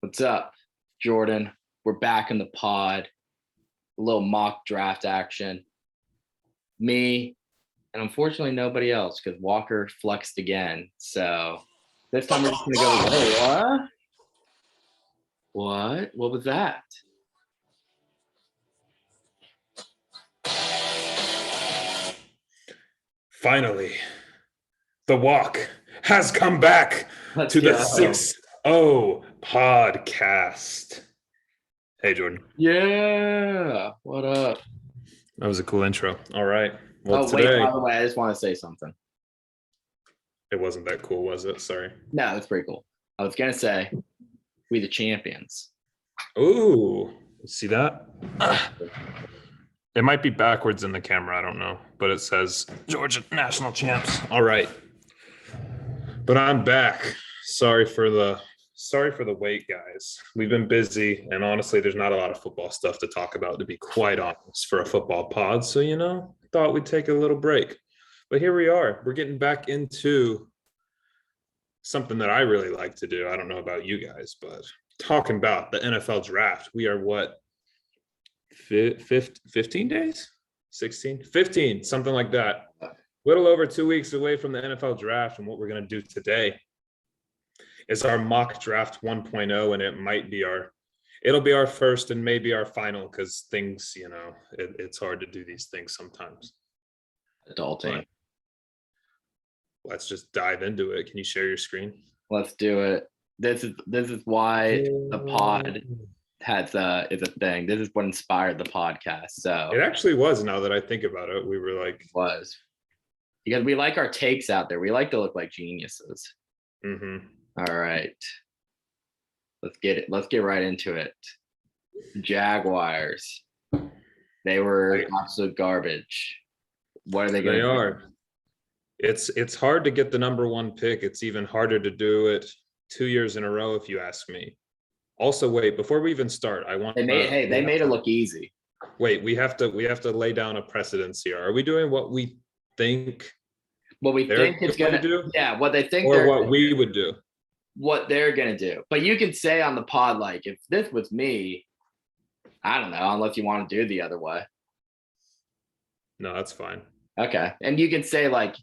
What's up, Jordan? We're back in the pod. A little mock draft action. Me, and unfortunately nobody else because Walker flexed again. So this time we're just going to go, oh, what? What was that? Finally, the walk has come back Let's to the go. 6-0 podcast. Hey, Jordan. Yeah. What up? That was a cool intro. All right. Well, Wait, today, by the way, I just want to say something. it wasn't that cool, was it? Sorry. No, it's pretty cool. I was going to say, we the champions. Ooh, see that? It might be backwards in the camera. I don't know, but it says Georgia national champs. All right. But I'm back. Sorry for the wait, guys. We've been busy, and honestly, there's not a lot of football stuff to talk about, to be quite honest, for a football pod. So, thought we'd take a little break. But here we are. We're getting back into something that I really like to do. I don't know about you guys, but talking about the NFL draft. We are what? 15 days? 16? 15, something like that. Little over 2 weeks away from the NFL draft, and what we're going to do today is our mock draft 1.0, and it'll be our first and maybe our final, because things, it's hard to do these things sometimes. Adulting. But let's just dive into it. Can you share your screen? Let's do it. This is why the pod is a thing. This is what inspired the podcast. So It actually was, now that I think about it. We were like, was because we like our takes out there. We like to look like geniuses. mm-hmm. All right. Let's get it. Let's get right into it. Jaguars. They were absolute garbage. What are they going to do? They are. It's hard to get the number one pick. It's even harder to do it 2 years in a row, if you ask me. Also, wait, before we even start, they made it look easy. Wait, we have to lay down a precedence here. Are we doing what we think? What we think it's going to do? Yeah, what they think, or what we would do. What they're going to do. But you can say on the pod, like, if this was me, I don't know, unless you want to do the other way. No, that's fine. Okay. And you can say, like,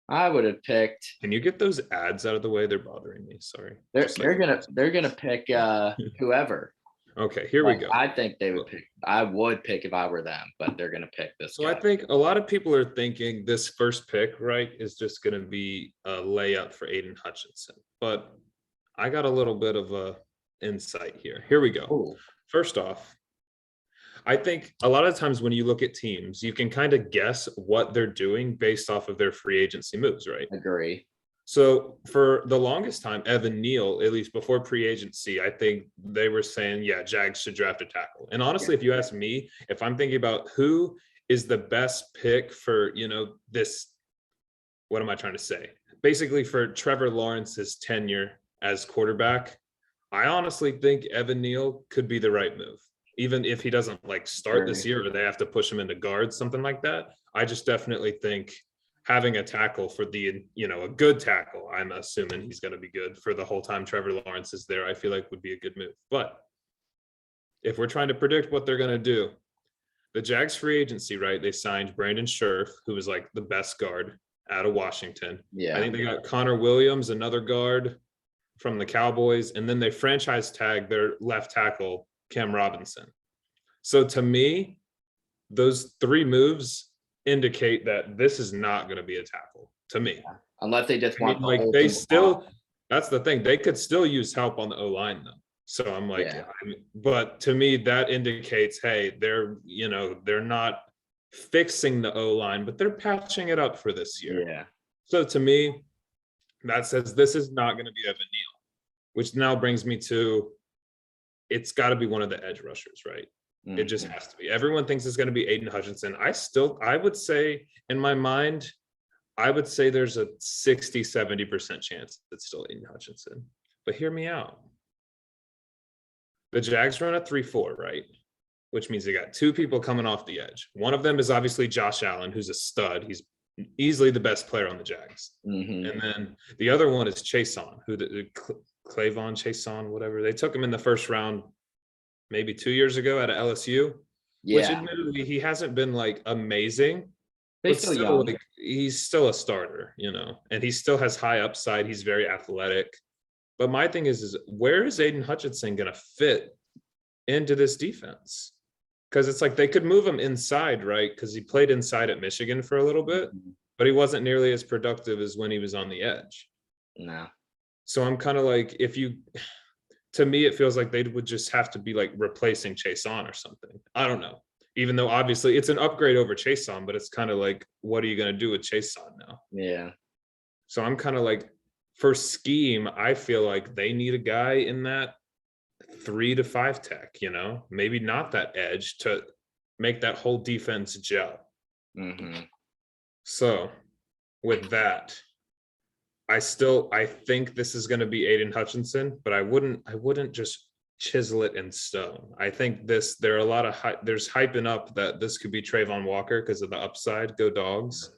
I would have picked. Can you get those ads out of the way? They're bothering me. Sorry. They're gonna pick whoever. Okay, here we go. I think they would pick. I would pick if I were them, but they're gonna pick this. So guy. I think a lot of people are thinking this first pick, right, is just gonna be a layup for Aiden Hutchinson. But I got a little bit of a insight here. Here we go. Ooh. First off, I think a lot of times when you look at teams, you can kind of guess what they're doing based off of their free agency moves, right? Agree. So for the longest time, Neal, at least before pre-agency, I think they were saying, yeah, Jags should draft a tackle. And honestly, if you ask me, if I'm thinking about who is the best pick for, this, what am I trying to say? Basically for Trevor Lawrence's tenure as quarterback, I honestly think Neal could be the right move. Even if he doesn't start this year or they have to push him into guards, something like that. I just definitely think having a tackle for a good tackle, I'm assuming he's going to be good for the whole time Trevor Lawrence is there, I feel like would be a good move. But if we're trying to predict what they're going to do, the Jags free agency, right? They signed Brandon Scherf, who was the best guard out of Washington. Yeah. I think they got Connor Williams, another guard from the Cowboys. And then they franchise tagged their left tackle, Cam Robinson. So to me, those three moves indicate that this is not going to be a tackle to me. Yeah. Unless they just want that's the thing. They could still use help on the O-line though. So I'm but to me, that indicates, hey, they're not fixing the O-line, but they're patching it up for this year. Yeah. So to me, that says this is not going to be Neal, which now brings me to, it's got to be one of the edge rushers, right? Mm-hmm. It just has to be. Everyone thinks it's going to be Aiden Hutchinson. I would say in my mind, I would say there's a 60-70% chance it's still Aiden Hutchinson. But hear me out. The Jags run a 3-4, right? Which means they got two people coming off the edge. One of them is obviously Josh Allen, who's a stud. He's easily the best player on the Jags. Mm-hmm. And then the other one is Chason, who Clavon Chason, whatever. They took him in the first round maybe 2 years ago out of LSU, which Yeah, admittedly he hasn't been like amazing, but but he's still still young. like he's still a starter, and he still has high upside. He's very athletic. But my thing is where is Aiden Hutchinson going to fit into this defense? Because it's like they could move him inside, right? Because he played inside at Michigan for a little bit, but he wasn't nearly as productive as when he was on the edge. No. So I'm kind of like, to me, it feels like they would just have to be like replacing Chason or something. I don't know. Even though obviously it's an upgrade over Chason, but it's kind of like, what are you going to do with Chason now? Yeah. So I'm kind of like, for scheme, I feel like they need a guy in that 3 to 5 tech, maybe not that edge to make that whole defense gel. So with that, I think this is going to be Aiden Hutchinson, but I wouldn't just chisel it in stone. I think there's hyping up that this could be Trayvon Walker because of the upside. Go Dogs.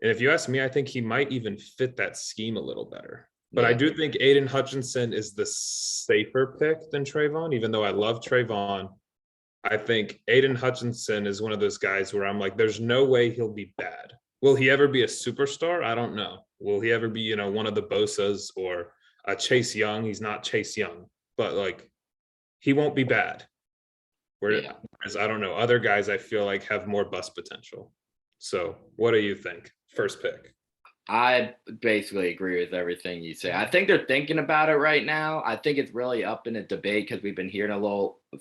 And if you ask me, I think he might even fit that scheme a little better. But I do think Aiden Hutchinson is the safer pick than Trayvon, even though I love Trayvon. I think Aiden Hutchinson is one of those guys where I'm like, there's no way he'll be bad. Will he ever be a superstar? I don't know. Will he ever be, one of the Bosas or a Chase Young? He's not Chase Young, but like he won't be bad. Whereas I don't know, other guys I feel like have more bust potential. So what do you think? First pick. I basically agree with everything you say. I think they're thinking about it right now. I think it's really up in a debate because we've been hearing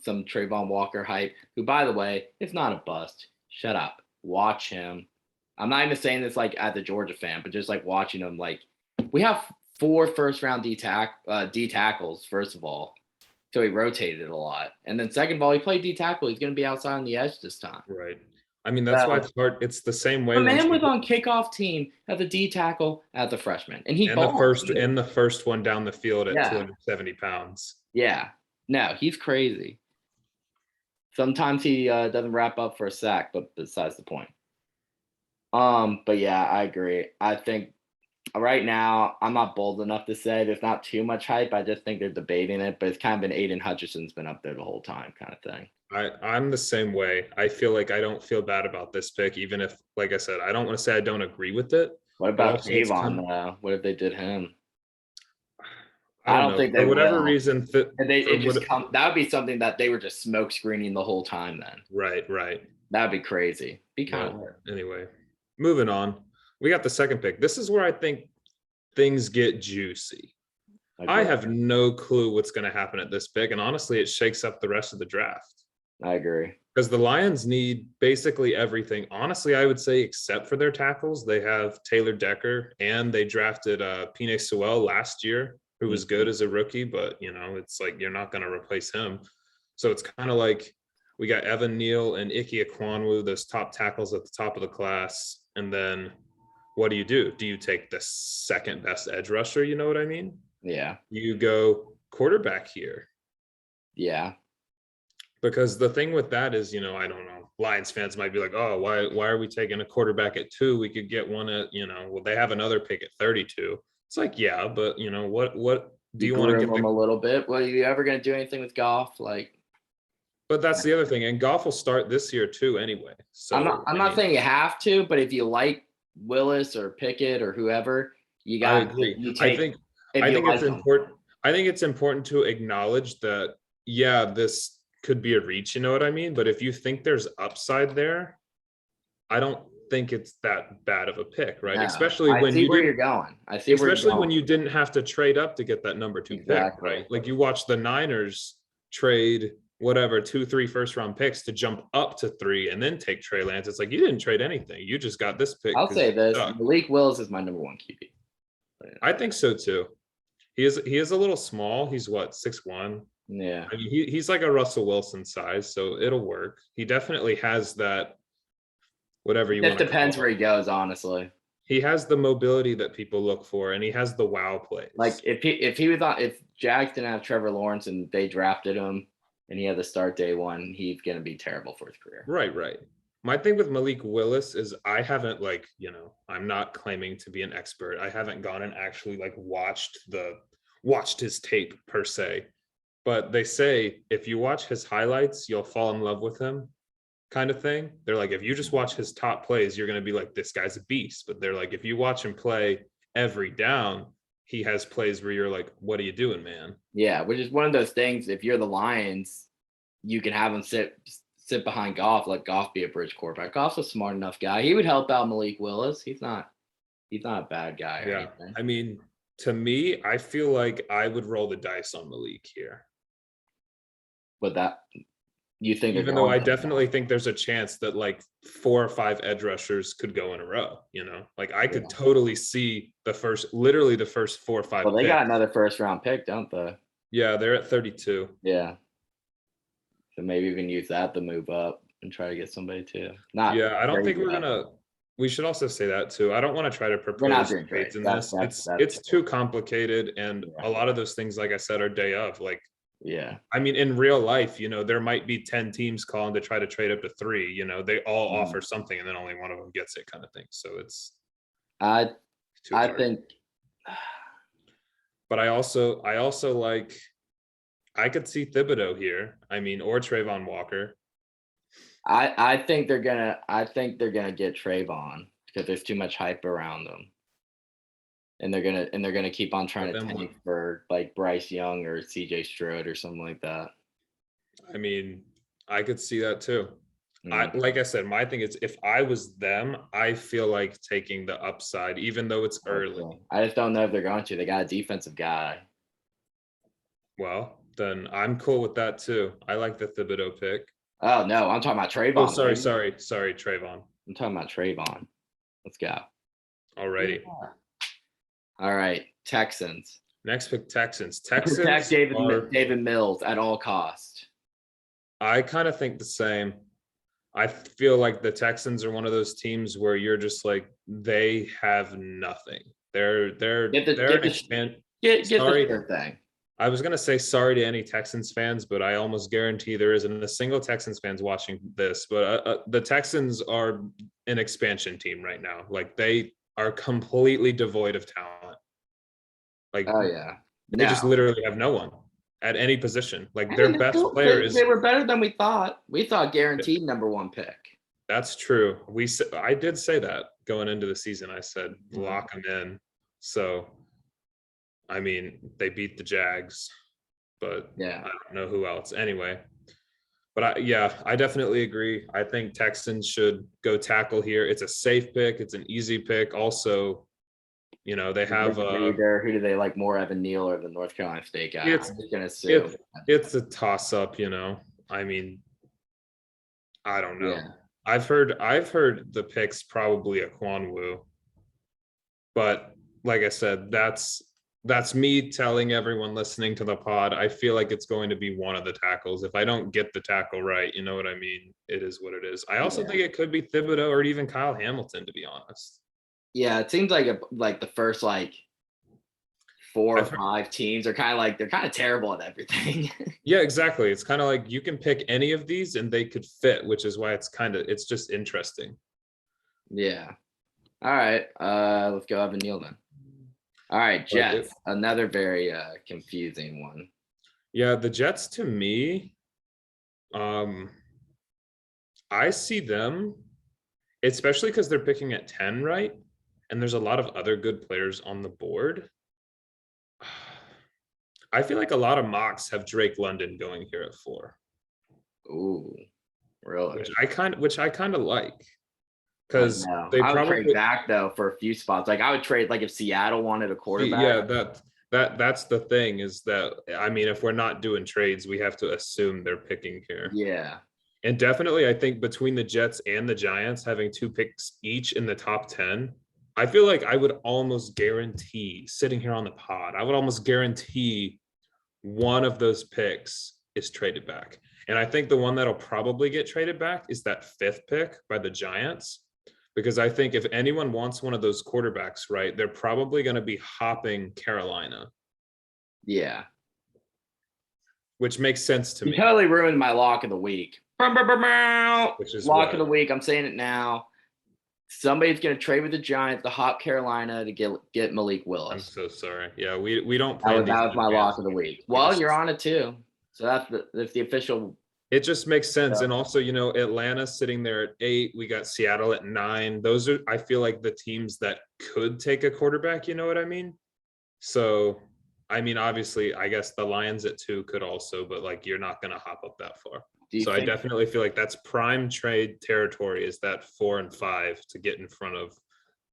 some Trayvon Walker hype, who, by the way, is not a bust. Shut up. Watch him. I'm not even saying this like as a Georgia fan, but just like watching him. Like, we have 4 first-round D tackles, first of all. So he rotated a lot. And then second of all, he played D tackle. He's going to be outside on the edge this time. Right. I mean, that's why it's hard. It's the same way. The man was on kickoff team as a D tackle as a freshman, and the first one down the field at 270 pounds. Yeah, no, he's crazy. Sometimes he doesn't wrap up for a sack, but besides the point. But yeah, I agree. I think right now I'm not bold enough to say there's not too much hype. I just think they're debating it, but it's kind of been Aiden Hutchinson's been up there the whole time, kind of thing. I'm the same way. I feel like I don't feel bad about this pick, even if, like I said, I don't want to say I don't agree with it. What about Javon? What if they did him? I don't think they for whatever reason. That would be something that they were just smoke screening the whole time. Then right. That'd be crazy. Be kind of weird. Anyway, moving on. We got the second pick. This is where I think things get juicy. I have no clue what's going to happen at this pick, and honestly, it shakes up the rest of the draft. I agree. Because the Lions need basically everything. Honestly, I would say except for their tackles. They have Taylor Decker, and they drafted Penei Sewell last year, who was good as a rookie, but, it's like you're not going to replace him. So it's kind of like we got Evan Neal and Ike Ekwonu, those top tackles at the top of the class. And then what do? Do you take the second best edge rusher? You know what I mean? Yeah. You go quarterback here. Yeah. Because the thing with that is, I don't know, Lions fans might be like, oh, why are we taking a quarterback at 2? We could get one at, they have another pick at 32. It's like, yeah, but what do you want to give them a little bit? Well, are you ever going to do anything with Goff? But that's the other thing. And Goff will start this year too anyway. So I'm not saying you have to, but if you like Willis or Pickett or whoever, you got. I agree. I think it's important. I think it's important to acknowledge that, this could be a reach, you know what I mean? But if you think there's upside there, I don't think it's that bad of a pick, right? No, especially when you're going. I see especially when you didn't have to trade up to get that number 2 pick, right? Like you watch the Niners trade 2-3 first round picks to jump up to 3 and then take Trey Lance. It's like you didn't trade anything. You just got this pick. I'll say this: Malik Willis is my number 1 QB. I think so too. He is a little small. He's 6'1". Yeah. I mean, he's like a Russell Wilson size, so it'll work. He definitely has that, whatever you want to call it. It depends where he goes, honestly. He has the mobility that people look for, and he has the wow plays. Like if Jags didn't have Trevor Lawrence and they drafted him and he had to start day 1, he's going to be terrible for his career. Right. My thing with Malik Willis is I haven't I'm not claiming to be an expert. I haven't gone and actually watched the watched his tape per se, but they say if you watch his highlights, you'll fall in love with him, kind of thing. They're like, if you just watch his top plays, you're going to be like, this guy's a beast. But they're like, if you watch him play every down, he has plays where you're like, what are you doing, man? Yeah, which is one of those things. If you're the Lions, you can have him sit behind Goff, let Goff be a bridge quarterback. Goff's a smart enough guy. He would help out Malik Willis. He's not a bad guy or anything. I mean, to me, I feel like I would roll the dice on Malik here. But that you think, even though I definitely think there's a chance that like 4 or 5 edge rushers could go in a row, you know, like I could totally see literally the first 4 or 5. Well, they got another first round pick, don't they? Yeah, they're at 32. Yeah. So maybe even use that to move up and try to get somebody too. I don't think we should also say that too. I don't want to try to propose trades in this. It's too complicated. And a lot of those things, like I said, are day of. Like, yeah. I mean, in real life, you know, there might be 10 teams calling to try to trade up to 3. You know, they all offer something and then only one of them gets it, kind of thing. So it's I think. But I also like, I could see Thibodeau here. I mean, or Trayvon Walker. I think they're gonna get Trayvon because there's too much hype around them. And they're gonna keep on trying to tank for like Bryce Young or CJ Stroud or something like that. I mean, I could see that too. Like I said, my thing is if I was them, I feel like taking the upside, even though it's early. I just don't know if they're going to. They got a defensive guy. Well, then I'm cool with that too. I like the Thibodeau pick. Oh no, I'm talking about Trayvon. Oh, sorry, Trayvon. I'm talking about Trayvon. Let's go. Alrighty. Yeah. All right, Texans. Next pick, Texans. Protect David Mills at all costs. I kind of think the same. I feel like the Texans are one of those teams where you're just like, they have nothing. They're get the thing. I was going to say sorry to any Texans fans, but I almost guarantee there isn't a single Texans fans watching this. But the Texans are an expansion team right now. Like they are completely devoid of talent. Like, oh yeah, they just literally have no one at any position. Like their best player is. They were better than we thought. We thought guaranteed #1 pick. That's true. I did say that going into the season. I said lock them in. So, I mean, they beat the Jags, but I don't know who else. Anyway, but I definitely agree. I think Texans should go tackle here. It's a safe pick. It's an easy pick. Also, you know, they have who do they like more, Evan Neal or the North Carolina State guy? I'm just gonna assume it's a toss up. You know, I mean, I don't know. Yeah. I've heard the picks probably a Kwanwu, but like I said, that's me telling everyone listening to the pod. I feel like it's going to be one of the tackles. If I don't get the tackle right, you know what I mean? It is what it is. I also think it could be Thibodeau or even Kyle Hamilton, to be honest. Yeah, it seems like the first 4 or 5 teams are they're kind of terrible at everything. Yeah, exactly. It's kind of like you can pick any of these and they could fit, which is why it's just interesting. Yeah. All right. Let's go Evan Neal then. All right, Jets. Another very confusing one. Yeah, the Jets to me, I see them, especially because they're picking at 10, right? And there's a lot of other good players on the board. I feel like a lot of mocks have Drake London going here at 4. Ooh, really? Which I kind of like, because they I would probably trade back though for a few spots. Like I would trade if Seattle wanted a quarterback. Yeah, that's the thing is that I mean, if we're not doing trades, we have to assume they're picking here. Yeah. And definitely, I think between the Jets and the Giants having 2 picks each in the top 10. I feel like I would almost guarantee, sitting here on the pod, I would almost guarantee one of those picks is traded back. And I think the one that'll probably get traded back is that 5th pick by the Giants, because I think if anyone wants one of those quarterbacks, right, they're probably going to be hopping Carolina. Yeah. Which makes sense to me. You totally ruined my lock of the week. Which is lock of the week. I'm saying it now. somebody's going to trade with the Giants, the hot Carolina to get Malik I'm Willis. so sorry. Yeah, we don't That plan these was in my advance. lock of the week. We Well, just- you're on it too. So that's the official. It just makes sense. Yeah. And also, Atlanta sitting there at 8. We got Seattle at 9. Those are, I feel like, the teams that could take a quarterback, you know what I mean? So, I mean, obviously, I guess the Lions at 2 could also, but like you're not going to hop up that far. So I definitely feel like that's prime trade territory, is that 4 and 5 to get in front of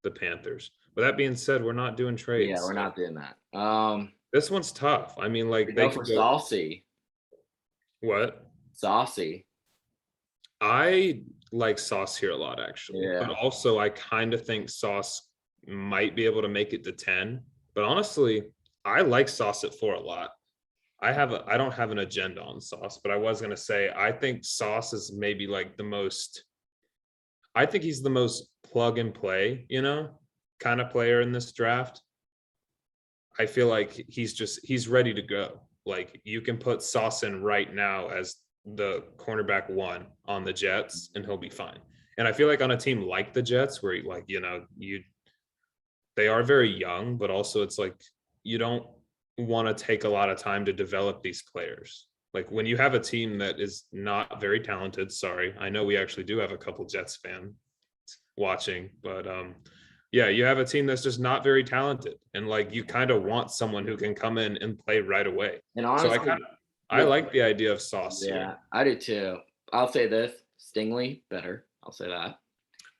the Panthers. With that being said, we're not doing trades. Yeah, we're not doing that. This one's tough. I mean, like, they could go. Saucy. What? Saucy. I like Sauce here a lot, actually. Yeah. But also, I kind of think Sauce might be able to make it to 10. But honestly, I like Sauce at 4 a lot. I don't have an agenda on Sauce, but I was going to say, I think Sauce is maybe like I think he's the most plug and play, kind of player in this draft. I feel like he's ready to go. Like, you can put Sauce in right now as the cornerback 1 on the Jets and he'll be fine. And I feel like on a team like the Jets, where they are very young, but also it's like you don't want to take a lot of time to develop these players. Like, when you have a team that is not very talented, sorry, I know we actually do have a couple Jets fans watching, but yeah, you have a team that's just not very talented, and like you kind of want someone who can come in and play right away. And honestly, so I like the idea of Sauce. Yeah, here. I do too. I'll say this: Stingley better. I'll say that.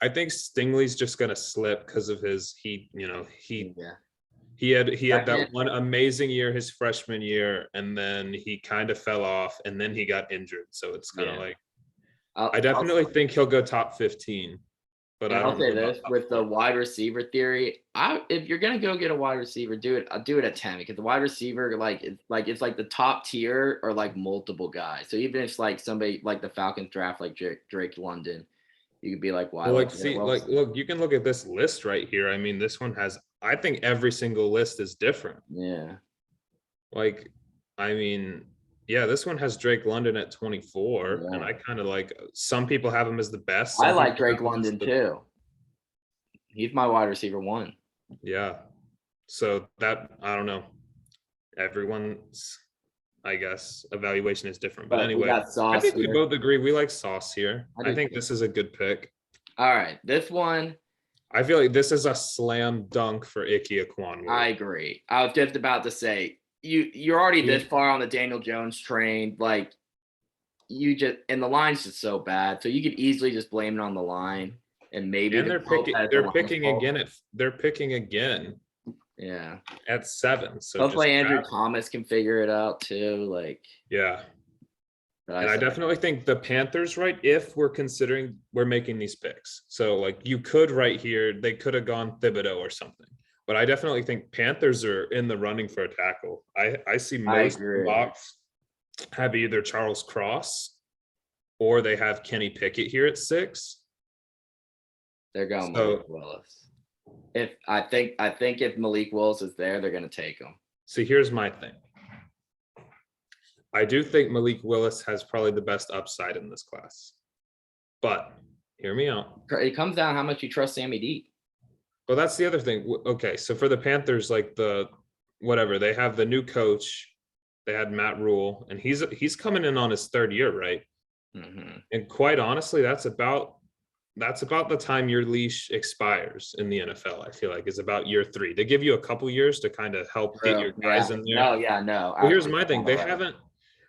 I think Stingley's just gonna slip because of he had that one amazing year his freshman year, and then he kind of fell off, and then he got injured. So it's kind of like I definitely think he'll go top 15. But I'll say this with the wide receiver theory. If you're gonna go get a wide receiver, do it at 10, because the wide receiver it's like the top tier or like multiple guys. So even if it's like somebody like the Falcons draft like Drake London, you could be like, why? Well, look, you can look at this list right here. I mean, this one has, I think every single list is different. Yeah. Like, I mean, yeah, this one has Drake London at 24, and I kind of like, some people have him as the best. I like Drake London too. He's my wide receiver 1. Yeah. So that, I don't know. Everyone's, I guess, evaluation is different. But anyway, I think we both agree we like Sauce here. I think this is a good pick. All right. This one, I feel like this is a slam dunk for Ike Ekwonu. I agree. I was just about to say, you're already this far on the Daniel Jones train. Like, and the line's just so bad. So you could easily just blame it on the line, and maybe they're picking again. Yeah. At 7. So hopefully Andrew Thomas can figure it out too. Like, yeah. And I definitely think the Panthers, right, if we're making these picks. So like you could right here, they could have gone Thibodeau or something. But I definitely think Panthers are in the running for a tackle. I see most mocks have either Charles Cross or they have Kenny Pickett here at 6. They're going Malik Willis. I think if Malik Willis is there, they're going to take him. See, here's my thing. I do think Malik Willis has probably the best upside in this class. But hear me out. It comes down to how much you trust Sammy D. Well, that's the other thing. Okay, so for the Panthers, like they have the new coach. They had Matt Rule, and he's coming in on his 3rd year, right? Mm-hmm. And quite honestly, that's about the time your leash expires in the NFL. I feel like is about year 3. They give you a couple years to kind of help get your guys in there. No. But here's my thing.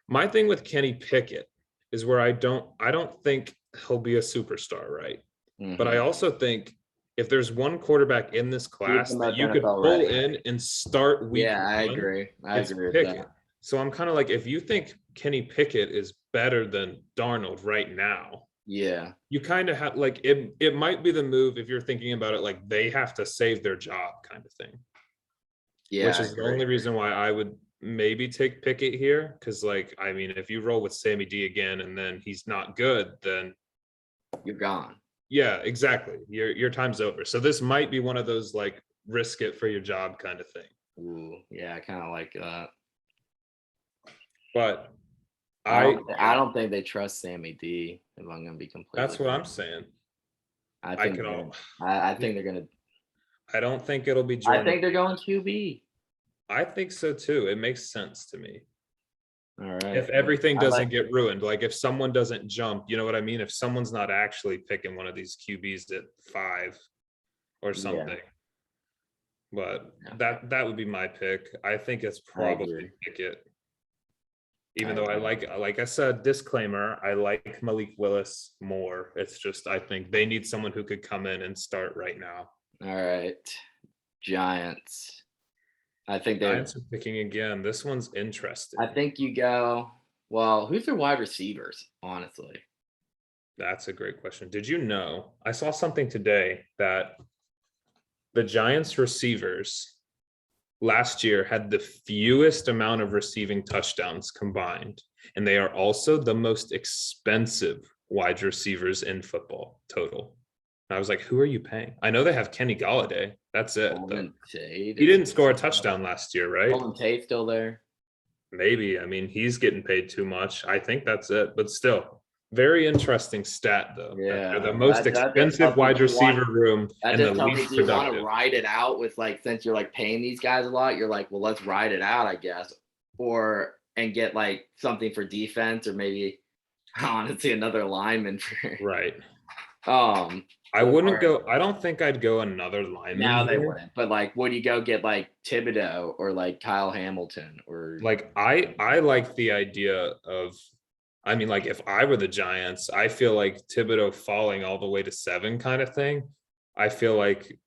My thing with Kenny Pickett is where I don't think he'll be a superstar, right? Mm-hmm. But I also think if there's one quarterback in this class that you could pull in and start week 1, I agree with that. So I'm kind of like, if you think Kenny Pickett is better than Darnold right now, you kind of have like it might be the move if you're thinking about it like they have to save their job kind of thing. Yeah, which is the only reason why I would maybe take Pickett here, because like, I mean, if you roll with Sammy D again and then he's not good, then you're gone. Yeah, exactly. Your time's over. So this might be one of those like risk it for your job kind of thing. Ooh, yeah, I kind of like that. But I don't think they trust Sammy D, if I'm going to be completely That's what I'm saying. I I think can they're all. gonna, I think they're gonna. I don't think it'll be I Jordan. think they're going QB. I think so too. It makes sense to me. All right. If everything I doesn't like- get ruined, like if someone doesn't jump, you know what I mean? If someone's not actually picking one of these QBs at 5 or something. But Yeah. that would be my pick. I think it's I probably agree. Pickett. Even I though agree. like I said, disclaimer, I like Malik Willis more. It's just I think they need someone who could come in and start right now. All right. Giants. I think they're. Giants are picking again. This one's interesting. I think you go. Well, who's their wide receivers? Honestly, That's a great question. Did you know? I saw something today that the Giants receivers last year had the fewest amount of receiving touchdowns combined, and they are also the most expensive wide receivers in football total. And I was like, who are you paying? I know they have Kenny Galladay. That's it. Golden Tate. He didn't score a touchdown last year, right? Golden Tate still there. Maybe. I mean, he's getting paid too much. I think that's it. But still, very interesting stat, though. Yeah, They're the most that just expensive tells me wide you receiver want- room That and the just tells me, least do you want to productive. ride it out with like, since you're like paying these guys a lot, you're like, well, let's ride it out, I guess, and get like something for defense, or maybe honestly another lineman for. Right. I I wouldn't go. I don't think I'd go another lineman. Now they here. wouldn't, but like, would you go get like Thibodeau or like Kyle Hamilton or Like I like the idea of. I mean, like if I were the Giants, I feel like Thibodeau falling all the way to 7 kind of thing. I feel like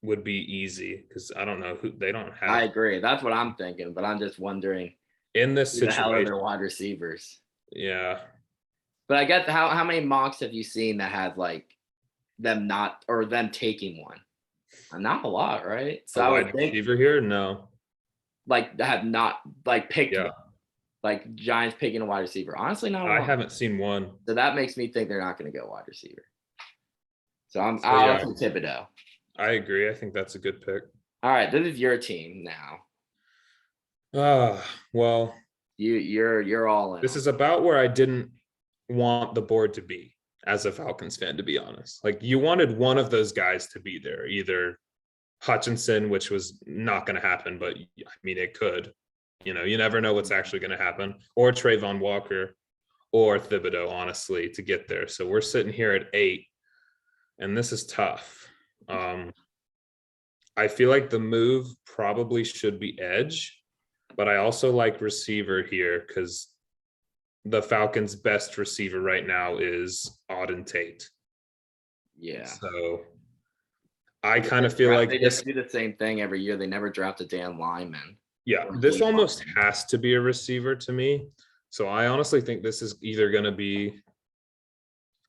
would be easy because I don't know who they don't have. I agree. That's what I'm thinking, but I'm just wondering In this who the hell are situation. their wide receivers. Yeah. But I guess how many mocks have you seen that had like them not or them taking one? Not a lot, right? So A I wide would think receiver here? No. like have not like picked Yeah. one. Like Giants picking a wide receiver. Honestly, not a I lot. haven't seen one. So that makes me think they're not going to go wide receiver. So yeah. I'll say Thibodeau. I agree. I think that's a good pick. All right, this is your team now. Well, You're all in. this is about where I didn't want the board to be as a Falcons fan, to be honest. Like you wanted one of those guys to be there, either Hutchinson, which was not going to happen, but I mean, it could. You know, you never know what's actually going to happen, or Trayvon Walker or Thibodeau, honestly, to get there. So we're sitting here at 8, and this is tough. I feel like the move probably should be edge, but I also like receiver here because the Falcons' best receiver right now is Auden Tate. Yeah. So I kind of feel like they this. just do the same thing every year. They never draft a damn lineman. Yeah, this almost has to be a receiver to me. So I honestly think this is either going to be,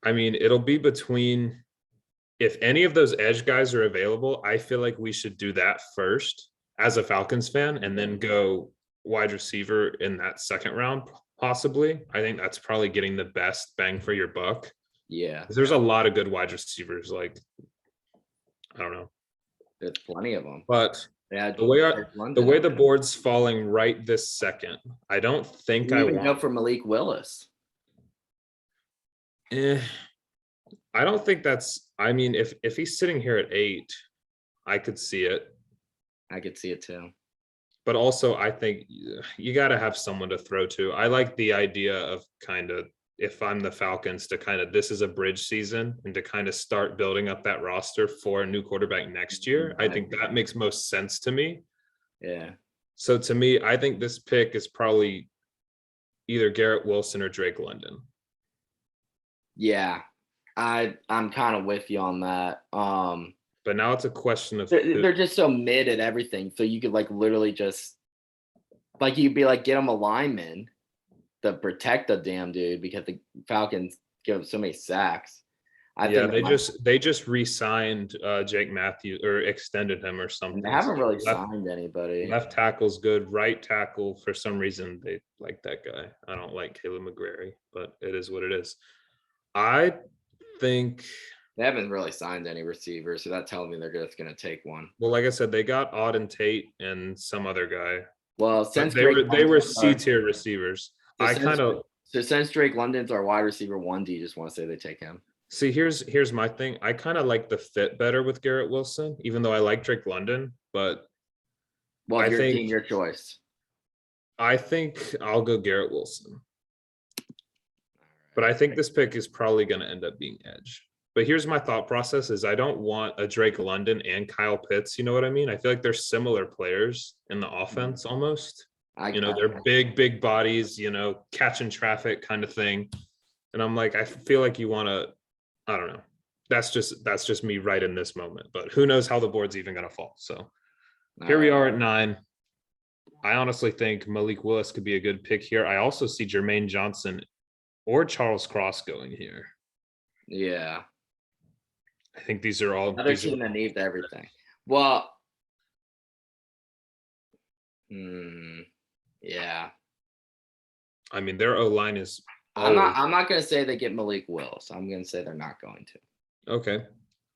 I mean, it'll be between, if any of those edge guys are available, I feel like we should do that first as a Falcons fan and then go wide receiver in that second round, possibly. I think that's probably getting the best bang for your buck. Yeah. There's a lot of good wide receivers. Like, I don't know. There's plenty of them. But yeah, the way the board's falling right this second, I don't think I want go for Malik Willis. I don't think that's. I mean, if he's sitting here at 8, I could see it. I could see it too. But also, I think you got to have someone to throw to. I like the idea of kind of, if I'm the Falcons, to kind of, this is a bridge season and to kind of start building up that roster for a new quarterback next year. I think that makes most sense to me. Yeah. So to me, I think this pick is probably either Garrett Wilson or Drake London. Yeah, I'm kind of with you on that. But now it's a question of they're just so mid at everything. So you could like literally just like you'd be like, get them a lineman to protect the damn dude because the Falcons give so many sacks. They just re-signed Jake Matthews or extended him or something. They haven't really signed anybody. Left tackle's good. Right tackle, for some reason, they like that guy. I don't like Caleb McGrary, but it is what it is. I think they haven't really signed any receivers, so that tells me they're just going to take one. Well, like I said, they got Auden Tate and some other guy. Well, since they were C-tier receivers. Since Drake London's our wide receiver 1, do you just want to say they take him? See, here's my thing. I kind of like the fit better with Garrett Wilson, even though I like Drake London. But Well, I your think team, your choice. I think I'll go Garrett Wilson. But I think this pick is probably going to end up being edge. But here's my thought process: is I don't want a Drake London and Kyle Pitts. You know what I mean? I feel like they're similar players in the offense almost. They're big bodies. Catching traffic kind of thing. And I'm like, I feel like you want to. I don't know. That's just me right in this moment. But who knows how the board's even going to fall? So here we are at 9. I honestly think Malik Willis could be a good pick here. I also see Jermaine Johnson or Charles Cross going here. Yeah. I think these are all another team that needs everything. Well, yeah. I mean, their O-line is. I'm not going to say they get Malik Willis. I'm going to say they're not going to. Okay.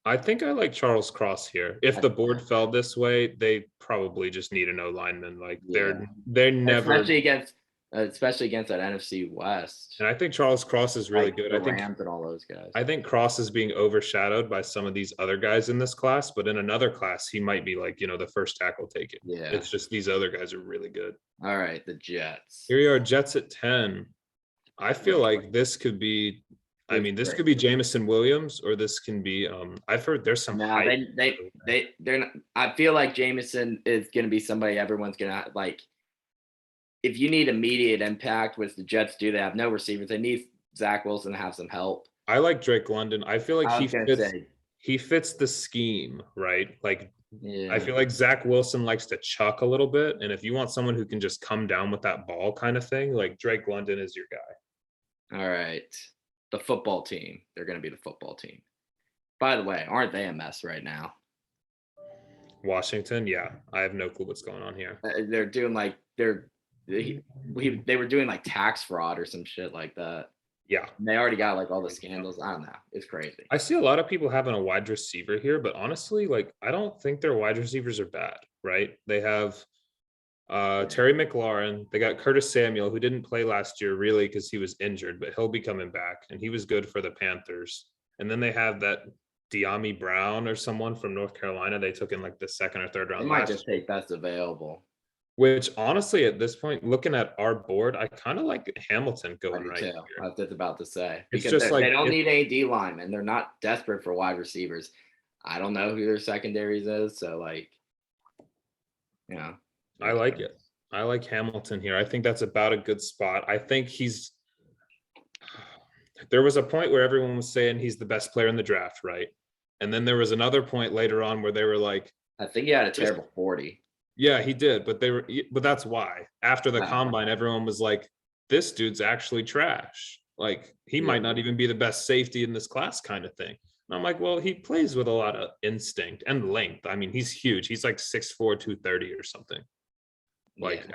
I think I like Charles Cross here. If the board fell this way, they probably just need an O-lineman. Like they're never, especially against that NFC West. And I think Charles Cross is really good. I think Rams and all those guys. I think Cross is being overshadowed by some of these other guys in this class, but in another class, he might be like, the first tackle taken. Yeah. It's just these other guys are really good. All right, the Jets. Here we are, Jets at 10. I feel like this could be. This could be Jameson Williams, or this can be. I've heard there's some. No, they're not. I feel like Jameson is going to be somebody everyone's going to like. If you need immediate impact, which the Jets do, they have no receivers. They need Zach Wilson to have some help. I like Drake London. I feel like he fits the scheme, right? Like, yeah. I feel like Zach Wilson likes to chuck a little bit, and if you want someone who can just come down with that ball kind of thing, like Drake London is your guy. All right. The football team. They're going to be the football team. By the way, aren't they a mess right now? Washington, yeah. I have no clue what's going on here. They're doing they were doing like tax fraud or some shit like that. Yeah. And they already got like all the scandals. I don't know. It's crazy. I see a lot of people having a wide receiver here, but honestly, like I don't think their wide receivers are bad, right? They have Terry McLaurin. They got Curtis Samuel, who didn't play last year really because he was injured, but he'll be coming back, and he was good for the Panthers. And then they have that De'Ami Brown or someone from North Carolina. They took in like the second or third round. They might just take best available. Which honestly, at this point, looking at our board, I kind of like Hamilton going right here. I was just about to say, because it's just they don't need any D linemen. They're not desperate for wide receivers. I don't know who their secondaries is, so like, I like it. I like Hamilton here. I think that's about a good spot. I think there was a point where everyone was saying he's the best player in the draft, right? And then there was another point later on where they were like, I think he had a terrible 40. Yeah, he did. But that's why after the combine, everyone was like, this dude's actually trash. Like he might not even be the best safety in this class kind of thing. And I'm like, well, he plays with a lot of instinct and length. I mean, he's huge. He's like 6'4", 230 or something.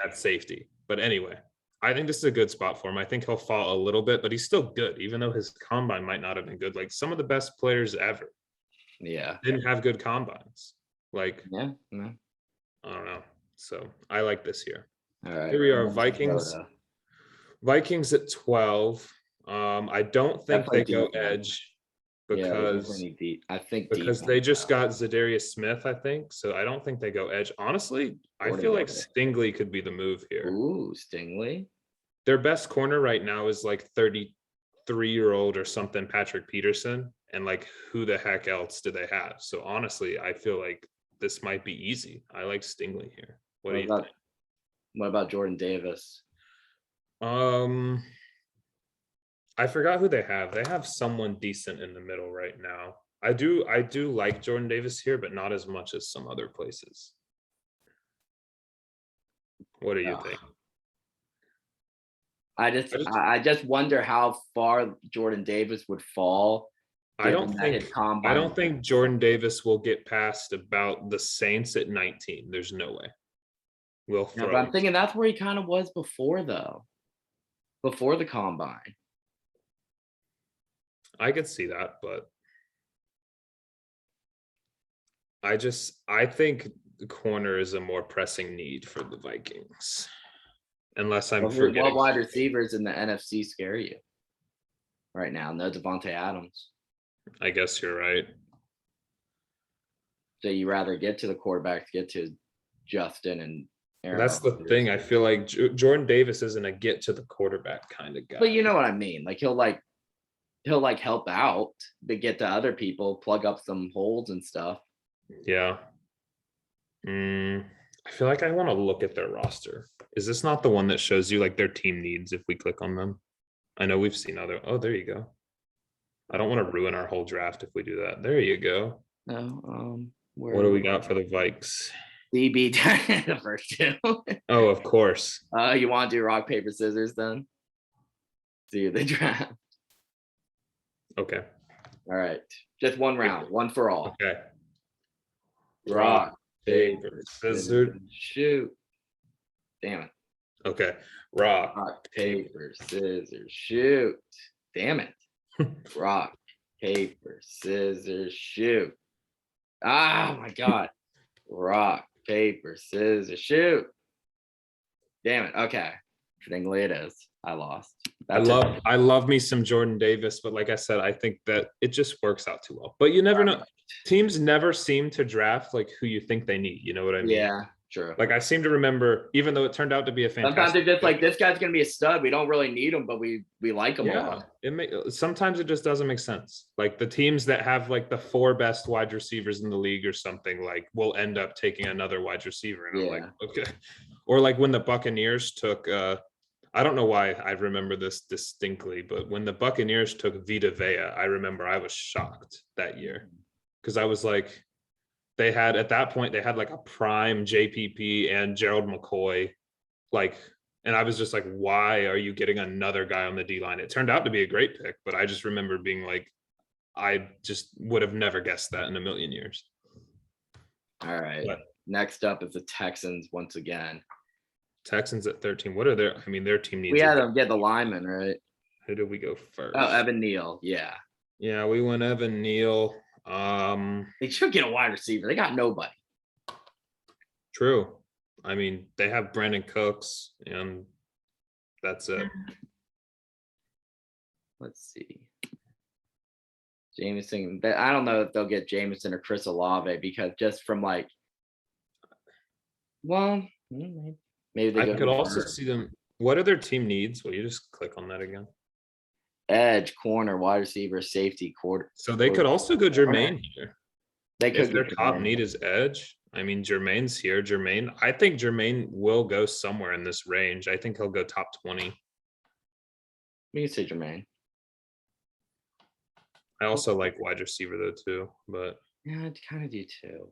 At safety. But anyway, I think this is a good spot for him. I think he'll fall a little bit, but he's still good, even though his combine might not have been good. Like some of the best players ever. Yeah. Didn't have good combines. Like, I don't know. So I like this here. All right. Here we are, Vikings. Vikings at 12. I don't think they go edge. Because they just got Zadarius Smith, I think. So I don't think they go edge. Honestly, I feel like Stingley could be the move here. Ooh, Stingley. Their best corner right now is like 33-year-old or something, Patrick Peterson. And like, who the heck else do they have? So honestly, I feel like this might be easy. I like Stingley here. What do you think? What about Jordan Davis? I forgot who they have. They have someone decent in the middle right now. I do like Jordan Davis here, but not as much as some other places. What do you think? I just wonder how far Jordan Davis would fall. I don't think Jordan Davis will get past about the Saints at 19. There's no way. But I'm thinking that's where he kind of was before, though. Before the combine. I could see that, but I think the corner is a more pressing need for the Vikings. Unless I'm forgetting. What wide receivers in the NFC scare you right now? No Devontae Adams. I guess you're right. So you rather get to the quarterback to get to Justin and Aaron That's the Rodgers. thing. I feel like Jordan Davis isn't a get to the quarterback kind of guy. But you know what I mean? Like he'll help out, but get to other people, plug up some holes and stuff. Yeah. I feel like I want to look at their roster. Is this not the one that shows you like their team needs if we click on them? I know we've seen other. Oh, there you go. I don't want to ruin our whole draft if we do that. There you go. No, What do we got for the Vikes? DB the first two. Oh, of course. You want to do rock, paper, scissors then? See the draft. Okay. All right. Just one round, one for all. Okay. Rock, paper, scissors, shoot. Damn it. Okay. Rock, paper, scissors, shoot. Damn it. Rock, paper, scissors, shoot. Oh my God. Rock, paper, scissors, shoot. Damn it. Okay. Fittingly it is. I lost. I love me some Jordan Davis, but like I said, I think that it just works out too well. But you never know. Teams never seem to draft like who you think they need. You know what I mean? Yeah, true. Like I seem to remember, even though it turned out to be a fantastic. Sometimes they're just like, this guy's gonna be a stud. We don't really need him, but we like him a lot. Sometimes it just doesn't make sense. Like the teams that have like the 4 best wide receivers in the league or something, like will end up taking another wide receiver. And I'm like, okay. Or like when the Buccaneers took I don't know why I remember this distinctly, but when the Buccaneers took Vita Vea, I remember I was shocked that year because I was like, at that point, they had like a prime JPP and Gerald McCoy, like, and I was just like, why are you getting another guy on the D line? It turned out to be a great pick, but I just remember being like, I just would have never guessed that in a million years. All right. Next up is the Texans once again. Texans at 13. What are their team needs? We had them get the lineman, right? Who did we go first? Oh, Evan Neal. Yeah. Yeah, we went Evan Neal. They should get a wide receiver. They got nobody. True. I mean, they have Brandon Cooks, and that's it. Let's see. Jameson. I don't know if they'll get Jameson or Chris Olave because just from like, well, maybe they could also see them. What are their team needs? Will you just click on that again? Edge, corner, wide receiver, safety, quarter. So they could also go Jermaine here. They could. If their top need is edge, I mean, Jermaine's here. I think Jermaine will go somewhere in this range. I think he'll go top 20. We can say Jermaine. I also like wide receiver though too, but yeah, I kind of do too.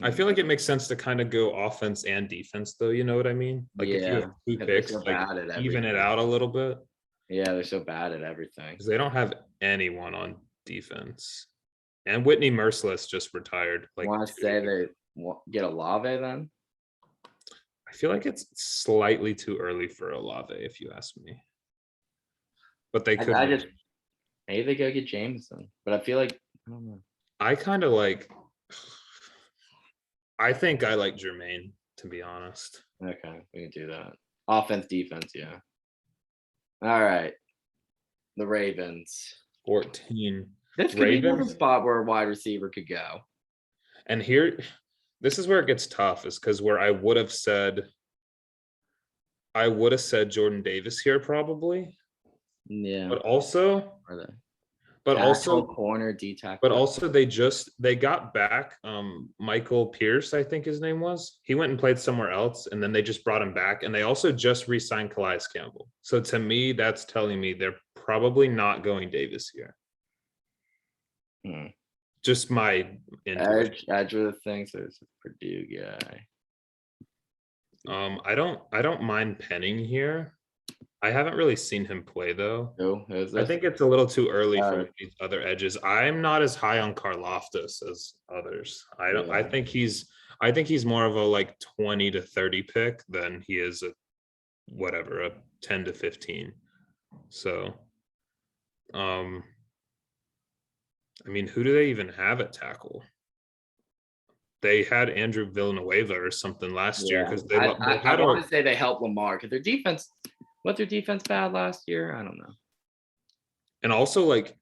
I feel like it makes sense to kind of go offense and defense though. You know what I mean? Like if you have 2 picks, like even it out a little bit. Yeah, they're so bad at everything. Because they don't have anyone on defense. And Whitney Merciless just retired. Like, want to say they get Olave then? I feel like it's slightly too early for Olave, if you ask me. But they could. Maybe they go get Jameson. But I feel like I don't know. I kind of like. I think I like Jermaine, to be honest. Okay, we can do that. Offense, defense, yeah. All right. The Ravens. 14. This could be a spot where a wide receiver could go. And here, this is where it gets tough, is because where I would have said Jordan Davis here probably. Yeah. But also, corner, D tackle. But also they got back Michael Pierce, I think his name was. He went and played somewhere else, and then they just brought him back, and they also just re-signed Calais Campbell. So to me, that's telling me they're probably not going Davis here. Just my edge of the thing. So it's a Purdue guy. I don't mind Penning here. I haven't really seen him play though. I think it's a little too early for these other edges. I'm not as high on Karlaftis as others. I think he's more of a like 20 to 30 pick than he is a 10 to 15. So I mean, who do they even have at tackle? They had Andrew Villanueva or something last year because I want to say they helped Lamar because their defense. Was their defense bad last year? I don't know. And also, like,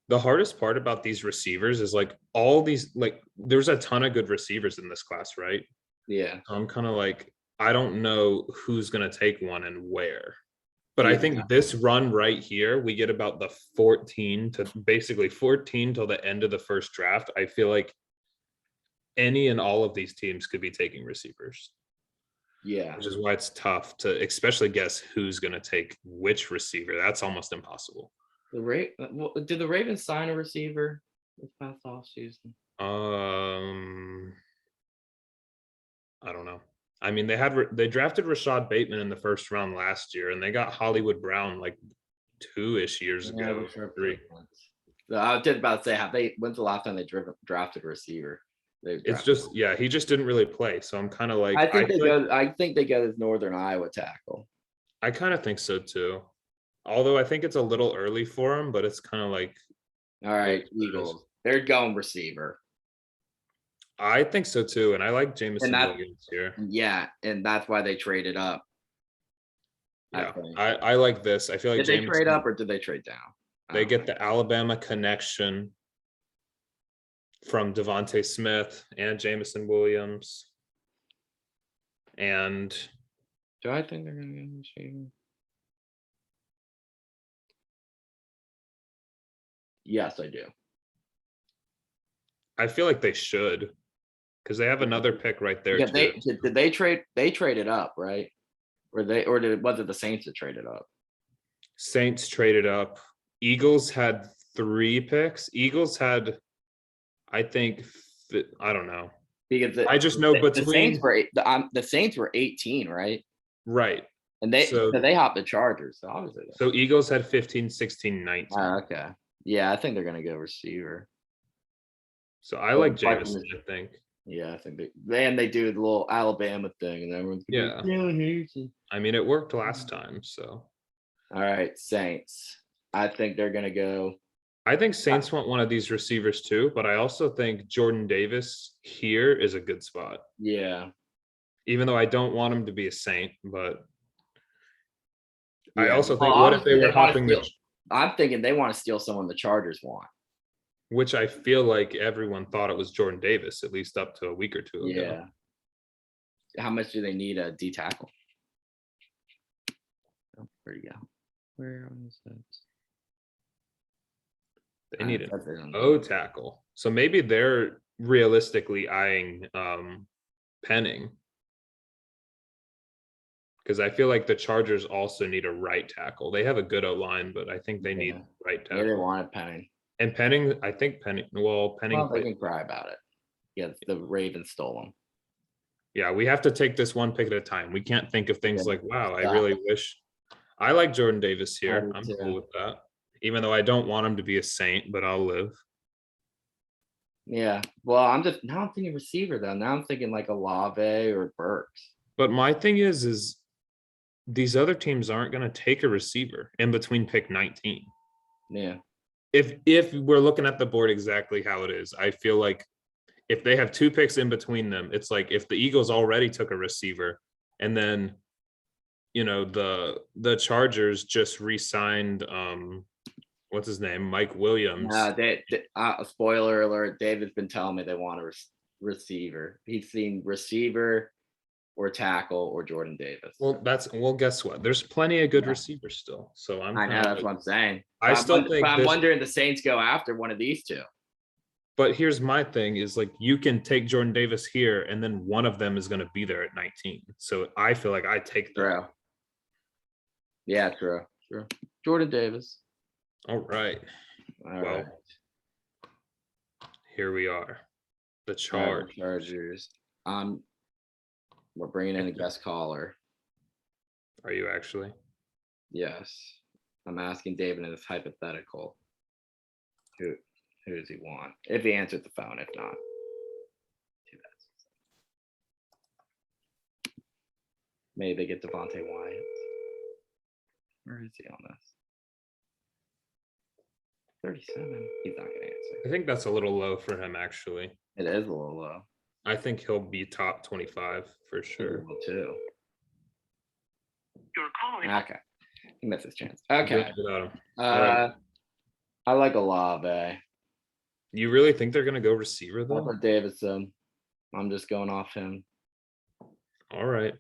the hardest part about these receivers is like all these, like, there's a ton of good receivers in this class, right? Yeah. I'm kind of like, I don't know who's going to take one and where. But I Yeah. think this run right here, we get about the 14 till the end of the first draft. I feel like any and all of these teams could be taking receivers. Yeah. Which is why it's tough to especially guess who's going to take which receiver. That's almost impossible. Did the Ravens sign a receiver this past offseason? I don't know. I mean, they drafted Rashad Bateman in the first round last year, and they got Hollywood Brown like 2-ish years ago. 3. I was about to say, when's the last time they drafted a receiver? It's just, yeah, he just didn't really play. So I'm kind of like, I think they go as Northern Iowa tackle. I kind of think so too. Although I think it's a little early for him, but it's kind of like, all right, Eagles. They're going receiver. I think so too, and I like Jameson Williams here. Yeah, and that's why they traded up. Yeah, I like this. I feel like did they trade up or did they trade down? They get the Alabama connection from Devontae Smith and Jameson Williams. And do I think they're going to get a receiver? Yes, I do. I feel like they should, because they have another pick right there. Yeah, did they trade? They traded up, right? Was it the Saints that traded up? Saints traded up. Eagles had 3 picks. Eagles had, I think, I don't know. Because I just know between the Saints were 18, right? Right. And they hopped the Chargers. So obviously. So Eagles had 15, 16, 19. Okay. Yeah, I think they're gonna go receiver. So I like Jameson, I think. Yeah, I think they do the little Alabama thing, and everyone's I mean, it worked last time, so. All right, Saints. I think they're gonna go. I think Saints want one of these receivers too, but I also think Jordan Davis here is a good spot. Yeah. Even though I don't want him to be a Saint, but I Yeah. also think, what if they were hopping I'm thinking they want to steal someone the Chargers want. Which I feel like everyone thought it was Jordan Davis, at least up to a week or 2 ago. Yeah. How much do they need a D tackle? Oh, where you go? Where is that? They need an O tackle. So maybe they're realistically eyeing Penning. Because I feel like the Chargers also need a right tackle. They have a good O-line, but I think they need right tackle. Yeah, they wanted Penning. And Penning, I think Penning. Well, they can cry about it. Yeah, the Ravens stole him. Yeah, we have to take this one pick at a time. We can't think of things like, wow, I really wish. I like Jordan Davis here. I'm cool with that. Even though I don't want him to be a Saint, but I'll live. Yeah. Well, I'm thinking receiver though. Now I'm thinking like Olave or Burks. But my thing is these other teams aren't going to take a receiver in between pick 19. Yeah. If we're looking at the board exactly how it is, I feel like if they have 2 picks in between them, it's like if the Eagles already took a receiver and then, the Chargers just re-signed, what's his name? Mike Williams. Spoiler alert, David's been telling me they want a receiver. He's seen receiver or tackle or Jordan Davis. Well, guess what? There's plenty of good receivers still. So I know that's what I'm saying. I'm wondering the Saints go after one of these 2. But here's my thing is like, you can take Jordan Davis here and then one of them is going to be there at 19. So I feel like I take that. True. Yeah, true. Jordan Davis. All right. Right. Here we are. The Chargers. We're bringing in a guest caller. Are you actually? Yes. I'm asking David in this hypothetical. Who does he want? If he answered the phone, if not. Maybe they get Devontae Wyatt. Where is he on this? 37. He's not going to answer. I think that's a little low for him, actually. It is a little low. I think he'll be top 25 for sure. Too. You're calling. Okay. He missed his chance. Okay. Without him. Right. I like Olave. You really think they're gonna go receiver What though? about Davidson? I'm just going off him. All right.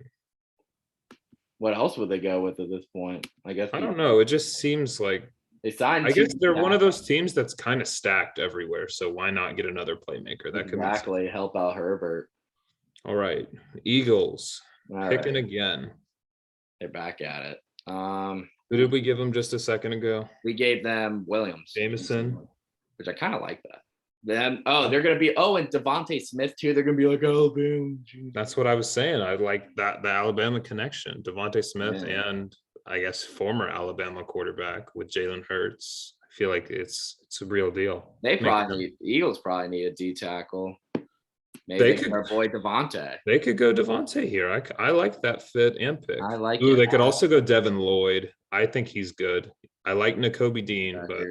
What else would they go with at this point? I guess I don't know. It just seems like they signed I two. guess they're one of those teams that's kind of stacked everywhere. So why not get another playmaker? That could make sense. Exactly. Help out Herbert. All right. Eagles All picking right. again. They're back at it. Who did we give them just a second ago? We gave them Williams. Jameson. Which I kind of like that. Then they're gonna be and Devontae Smith too. They're gonna be like Alabama. That's what I was saying. I like that the Alabama connection. Devontae Smith and I guess former Alabama quarterback with Jalen Hurts. I feel like it's a real deal. They probably Eagles probably need a D tackle. Maybe They they could avoid Devontae. They could go Devontae here. I like that fit and pick. I like Ooh, it. they could also go Devin Lloyd. I think he's good. I like Nakobe Dean, but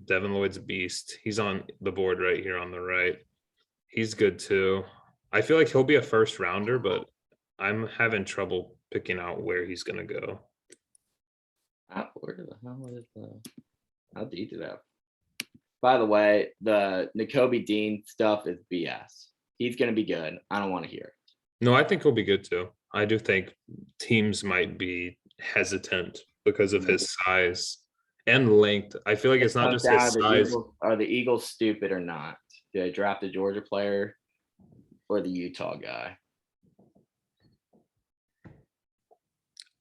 Devin Lloyd's a beast. He's on the board right here on the right. He's good too. I feel like he'll be a first rounder, but I'm having trouble picking out where he's going to go. Where the hell is how do you do that? By the way, the Nakobe Dean stuff is BS. He's going to be good. I don't want to hear it. No, I think he'll be good too. I do think teams might be hesitant because of his size and length. I feel like it's not just his size. Are the Eagles stupid or not? Do they draft a Georgia player or the Utah guy?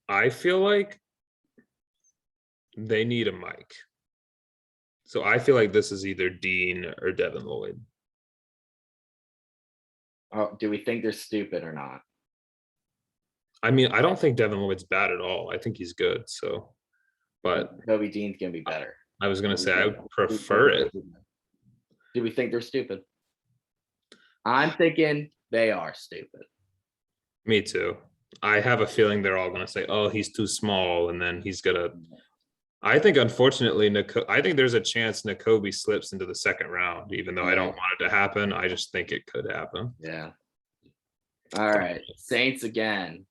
I feel like they need a Mike. So I feel like this is either Dean or Devin Lloyd. Do we think they're stupid or not? I mean, I don't think Devin Lloyd's bad at all. I think he's good. So, but Kobe Dean's gonna be better. I was gonna say I would prefer it. Do we think they're stupid? I'm thinking they are stupid. Me too. I have a feeling they're all gonna say, "Oh, he's too small," and then he's gonna. I think, unfortunately, I think there's a chance Nakobe slips into the second round, even though I don't want it to happen. I just think it could happen. Yeah. All right, Saints again.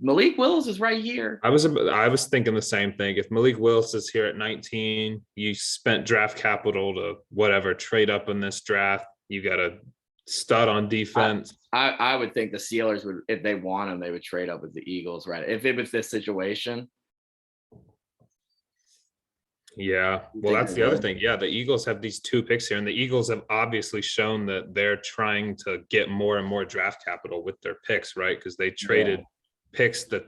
Malik Willis is right here. I was thinking the same thing. If Malik Willis is here at 19, you spent draft capital to whatever trade up in this draft. You got a stud on defense. I would think the Steelers would, if they want him, they would trade up with the Eagles, right? If it was this situation. Yeah, well, that's the other thing. Yeah, the Eagles have these 2 picks here, and the Eagles have obviously shown that they're trying to get more and more draft capital with their picks, right? Because they traded picks that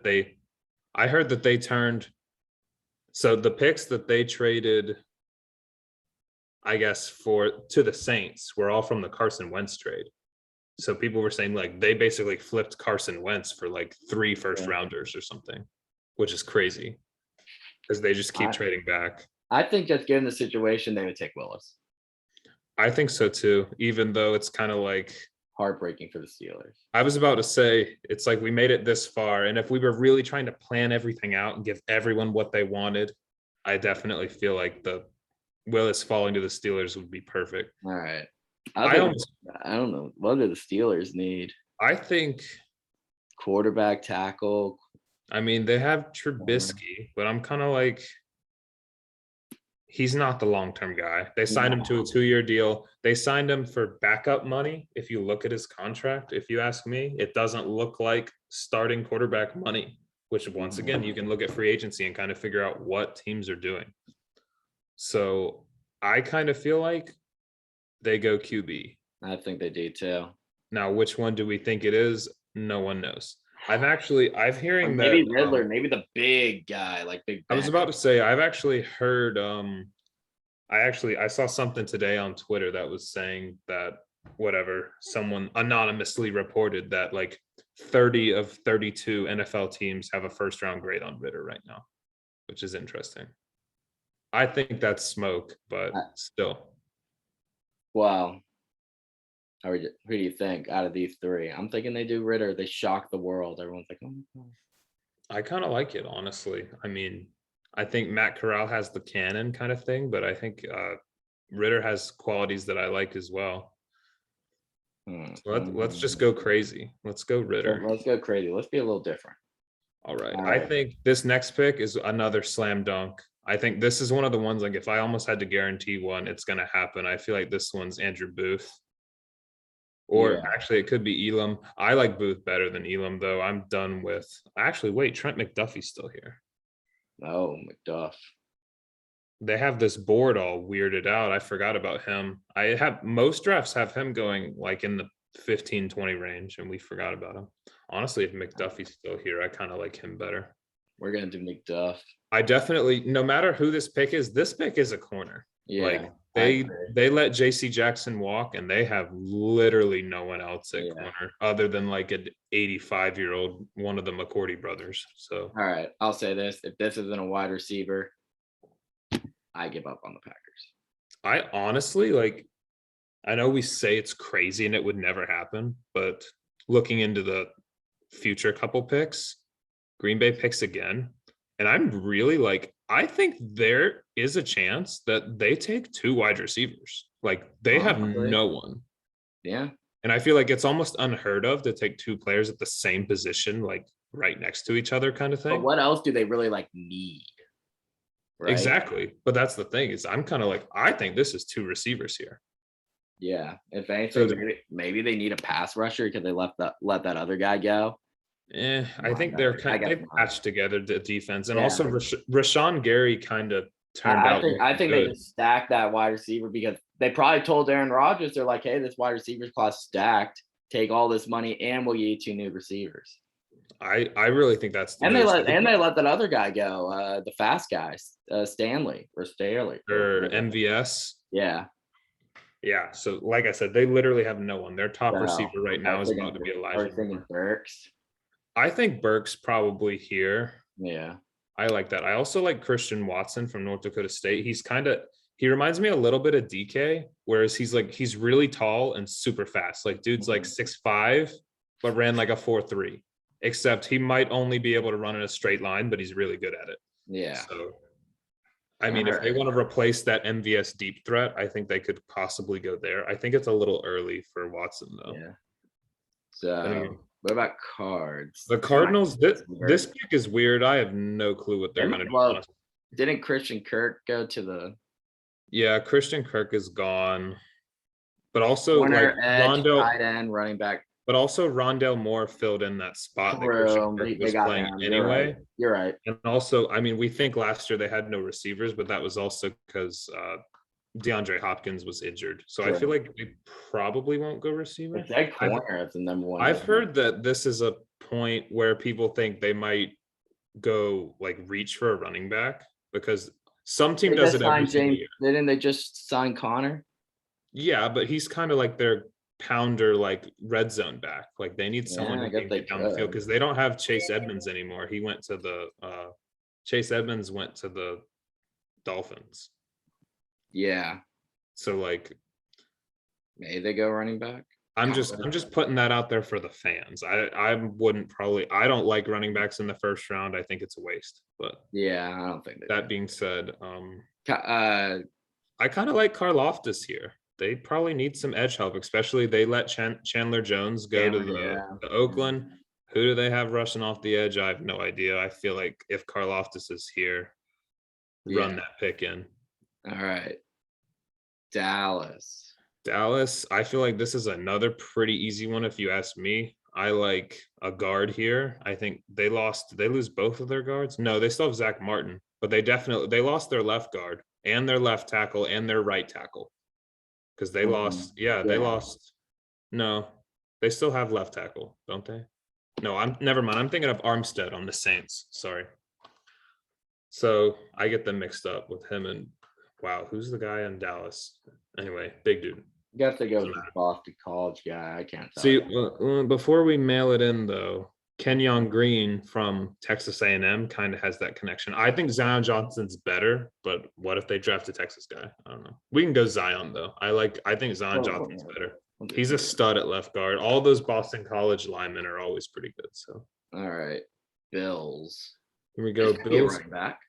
I heard that they turned. So the picks that they traded, I guess, to the Saints were all from the Carson Wentz trade. So people were saying like they basically flipped Carson Wentz for like 3 first rounders or something, which is crazy because they just keep trading back. I think just given the situation, they would take Willis. I think so too, even though it's kind of like heartbreaking for the Steelers. I was about to say, it's like we made it this far, and if we were really trying to plan everything out and give everyone what they wanted, I definitely feel like the Willis falling to the Steelers would be perfect. All right. I don't know. What do the Steelers need? I think quarterback, tackle. I mean, they have Trubisky, but I'm kind of like, he's not the long-term guy. They signed him to a 2-year deal. They signed him for backup money. If you look at his contract, if you ask me, it doesn't look like starting quarterback money, which once again, you can look at free agency and kind of figure out what teams are doing. So I kind of feel like they go QB. I think they do too. Now, which one do we think it is? No one knows. I'm hearing maybe that Riddler, maybe the big guy, like Big Ben. I was about to say, I've actually heard, I saw something today on Twitter that was saying that someone anonymously reported that like 30 of 32 NFL teams have a first round grade on Ritter right now, which is interesting. I think that's smoke, but still. Wow. Who do you think out of these 3? I'm thinking they do Ritter. They shock the world. Everyone's like, oh my God. I kind of like it, honestly. I mean, I think Matt Corral has the cannon kind of thing, but I think Ritter has qualities that I like as well. So let's just go crazy. Let's go Ritter. Let's go crazy. Let's be a little different. All right. I think this next pick is another slam dunk. I think this is one of the ones, like if I almost had to guarantee one, it's going to happen. I feel like this one's Andrew Booth. Or Yeah. actually, it could be Elam. I like Booth better than Elam, though. I'm done with. Actually, wait, Trent McDuffie's still here. Oh, McDuff. They have this board all weirded out. I forgot about him. I have most drafts have him going like in the 15-20 range, and we forgot about him. Honestly, if McDuffie's still here, I kind of like him better. We're gonna do McDuff. I definitely, no matter who this pick is a corner. Yeah. Like I agree. they let JC Jackson walk, and they have literally no one else at corner other than like an 85-year-old one of the McCourty brothers. So All right, I'll say this: if this isn't a wide receiver, I give up on the Packers. I honestly like. I know we say it's crazy and it would never happen, but looking into the future couple picks, Green Bay picks again, and I'm really like. I think there is a chance that they take 2 wide receivers. Like they have no one. Yeah. And I feel like it's almost unheard of to take 2 players at the same position, like right next to each other kind of thing. But what else do they really like need? Right? Exactly. But that's the thing is I'm kind of like, I think this is 2 receivers here. Yeah. If anything, maybe they need a pass rusher because they let that other guy go. I think they've patched together the defense, and also Rashawn Gary kind of turned out. I think they just stacked that wide receiver because they probably told Aaron Rodgers, they're like, "Hey, this wide receivers class stacked. Take all this money, and we'll give you 2 new receivers." I really think that's they let that other guy go, the fast guy, Staley or MVS. Yeah. Yeah. So, like I said, they literally have no one. Their top receiver right now is about to be Elijah. Burks. I think Burks probably here. Yeah. I like that. I also like Christian Watson from North Dakota State. He reminds me a little bit of DK, whereas he's really tall and super fast. Like dude's like 6'5", but ran like a 4.3. Except he might only be able to run in a straight line, but he's really good at it. Yeah. So I mean, if they want to replace that MVS deep threat, I think they could possibly go there. I think it's a little early for Watson though. Yeah. So what about cards? The Cardinals, this pick is weird. I have no clue what they're going to do. Well, didn't Christian Kirk go to the? Yeah, Christian Kirk is gone, but also corner, like tight end, running back. But also Rondale Moore filled in that spot that Christian Kirk was playing anyway. You're right. And also, I mean, we think last year they had no receivers, but that was also because DeAndre Hopkins was injured. So I feel like they probably won't go receiver. It's that corner as the number one. I've heard that this is a point where people think they might go like reach for a running back because some team does it every single year. Didn't they just sign Connor? Yeah, but he's kind of like their pounder, like red zone back. Like they need someone who can get down the field because they don't have Chase Edmonds anymore. He went to the Chase Edmonds went to the Dolphins. Yeah. So like maybe they go running back. I'm just putting that out there for the fans. I don't like running backs in the first round. I think it's a waste. But yeah, I don't think that being said, I kind of like Karlaftis here. They probably need some edge help, especially they let Chandler Jones go to the Oakland. Who do they have rushing off the edge? I have no idea. I feel like if Karlaftis is here, run that pick in. All right. Dallas, I feel like this is another pretty easy one if you ask me. I like a guard here. I think did they lose both of their guards? No, they still have Zach Martin, but they lost their left guard and their left tackle and their right tackle. Because they lost, they lost. No, they still have left tackle, don't they? No, never mind. I'm thinking of Armstead on the Saints. Sorry. So I get them mixed up with him and wow, who's the guy in Dallas? Anyway, big dude. You got to go with the Boston College guy. I can't tell. See, before we mail it in though, Kenyon Green from Texas A&M kind of has that connection. I think Zion Johnson's better, but what if they draft a Texas guy? I don't know. We can go Zion though. I think Zion Johnson's better. He's a stud at left guard. All those Boston College linemen are always pretty good. So all right, Bills. Here we go. Bills. Running back.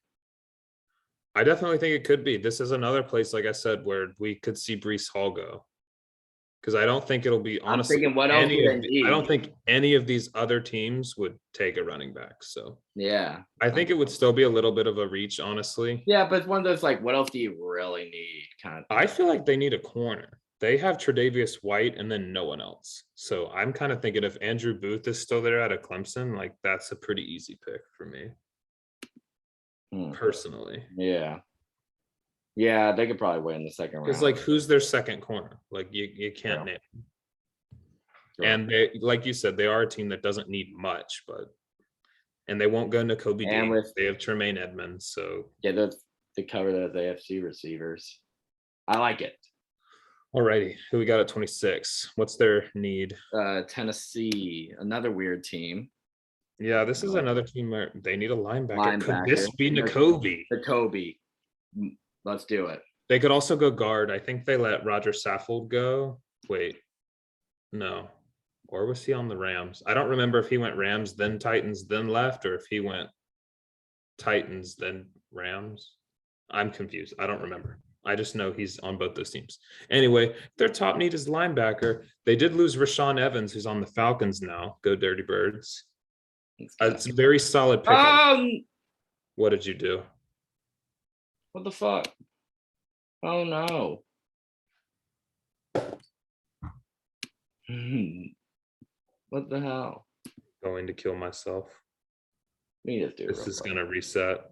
I definitely think it could be. This is another place, like I said, where we could see Breece Hall go. because I don't think it'll be honestly. thinking, what else do they I don't need? think any of these other teams would take a running back. So Yeah. I think it would still be a little bit of a reach, honestly. Yeah, but it's one of those like, what else do you really need? Kind of. I feel like they need a corner. They have Tre'Davious White and then no one else. So I'm kind of thinking if Andrew Booth is still there out of Clemson, like that's a pretty easy pick for me. Personally. Yeah. Yeah, they could probably win the second round. Because like who's their second corner? Like you can't name. And they, like you said, they are a team that doesn't need much, and they won't go N'Kobe Dean. They have Tremaine Edmonds. So yeah, they cover those AFC receivers. I like it. Alrighty, who we got at 26? What's their need? Tennessee, another weird team. Yeah, this is another team where they need a linebacker. Could this be N'Kobe? N'Kobe. Let's do it. They could also go guard. I think they let Roger Saffold go. Wait, no. Or was he on the Rams? I don't remember if he went Rams, then Titans, then left, or if he went Titans, then Rams. I'm confused. I don't remember. I just know he's on both those teams. Anyway, their top need is linebacker. They did lose Rashawn Evans, who's on the Falcons now. Go Dirty Birds. It's a very solid pick. What did you do? What the fuck? Oh no. What the hell? Going to kill myself. We just do it. This is gonna reset.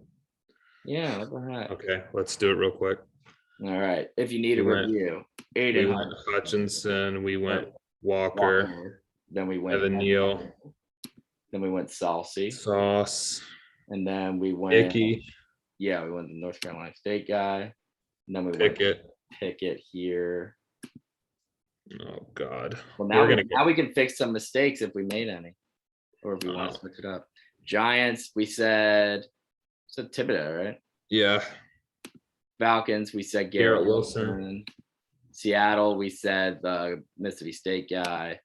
Yeah, what the heck? Okay, let's do it real quick. All right. If you need a review, Aiden. We went Hutchinson, we went Walker. Then we went Evan Neal. Then we went Salcy. Sauce. And then we went Icky. Yeah, we went the North Carolina State guy. And then we Pickett. went Pickett here. Oh God. Well, now we can fix some mistakes if we made any, or if we want to switch it up. Giants, we said Thibodeau, right? Yeah. Falcons, we said Garrett Wilson. Seattle, we said the Mississippi State guy.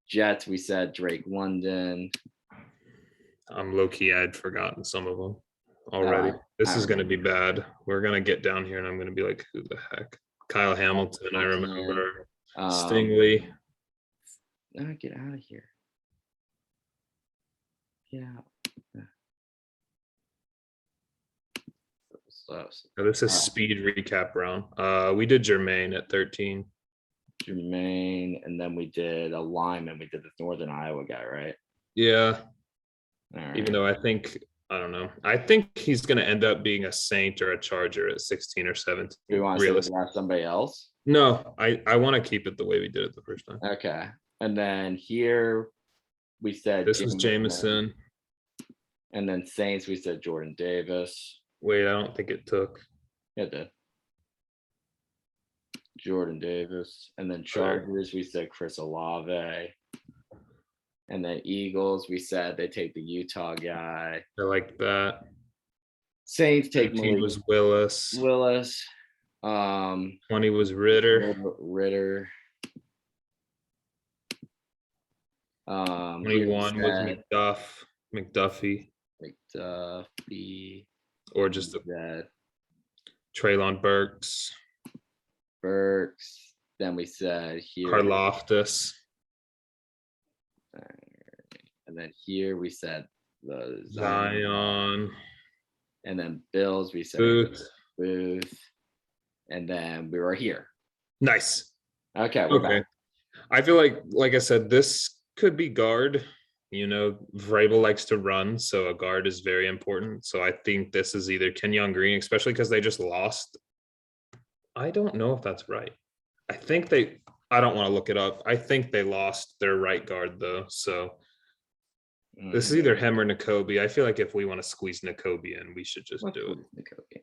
Jets, we said Drake London. I'm low-key, I'd forgotten some of them already. This is going to be bad. We're going to get down here and I'm going to be like, who the heck? Kyle Hamilton, I remember. Stingley. Get out of here. Yeah. This is speed recap round. We did Jermaine at 13. Jermaine, and then we did a lineman. We did the Northern Iowa guy, right? Yeah. Right. Even though I don't know. I think he's going to end up being a Saint or a Charger at 16 or 17. Do you want to have somebody else? No, I want to keep it the way we did it the first time. Okay. And then here we said this was Jameson. And then Saints, we said Jordan Davis. Wait, I don't think it took. Yeah, it did. Jordan Davis. And then Chargers, we said Chris Olave. And then Eagles, we said they take the Utah guy. I like that. Saints take Malik was Willis. 20 was Ritter. 21 was McDuffie. Or just Treylon Burks. Then we said here Karlaftis. And then here we said the Zion. And then Bills, we said Booth. And then we were here. Nice. Okay. We're back. I feel like I said, this could be guard. You know, Vrabel likes to run, so a guard is very important. So I think this is either Kenyon Green, especially because they just lost. I don't know if that's right. I don't want to look it up. I think they lost their right guard, though. So this is either him or N'Kobe. I feel like if we want to squeeze N'Kobe in, we should just do it. N'Kobe.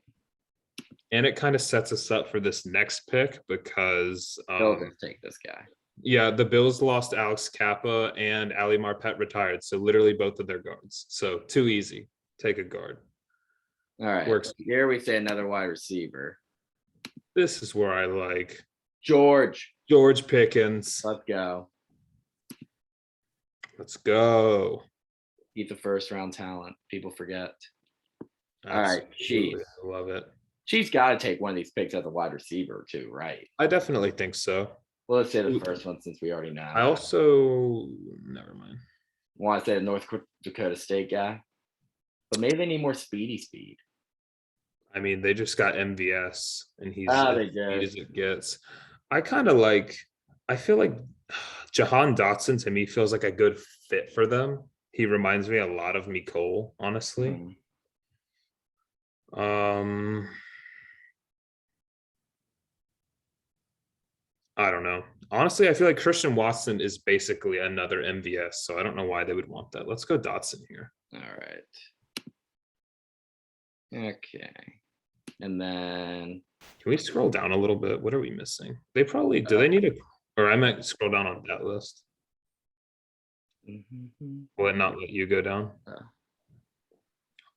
And it kind of sets us up for this next pick because take this guy. Yeah, the Bills lost Alex Kappa and Ali Marpet retired. So literally both of their guards. So too easy. Take a guard. All right. Works. Here we say another wide receiver. This is where I like George Pickens. Let's go. Let's go. He's the first round talent. People forget. Absolutely. All right. Chiefs. I love it. Chiefs got to take one of these picks as a wide receiver too, right? I definitely think so. Well, let's say the first one since we already know. I also never mind. Want to say the North Dakota State guy, but maybe they need more speed. I mean, they just got MVS, and he's They as speed did. as it gets. I feel like Jahan Dotson to me feels like a good fit for them. He reminds me a lot of Nicole, honestly. I don't know. Honestly, I feel like Christian Watson is basically another MVS, so I don't know why they would want that. Let's go Dotson here. All right. Okay. And then can we scroll down a little bit? What are we missing? They probably do. They need a, or I might scroll down on that list. Will it not let you go down?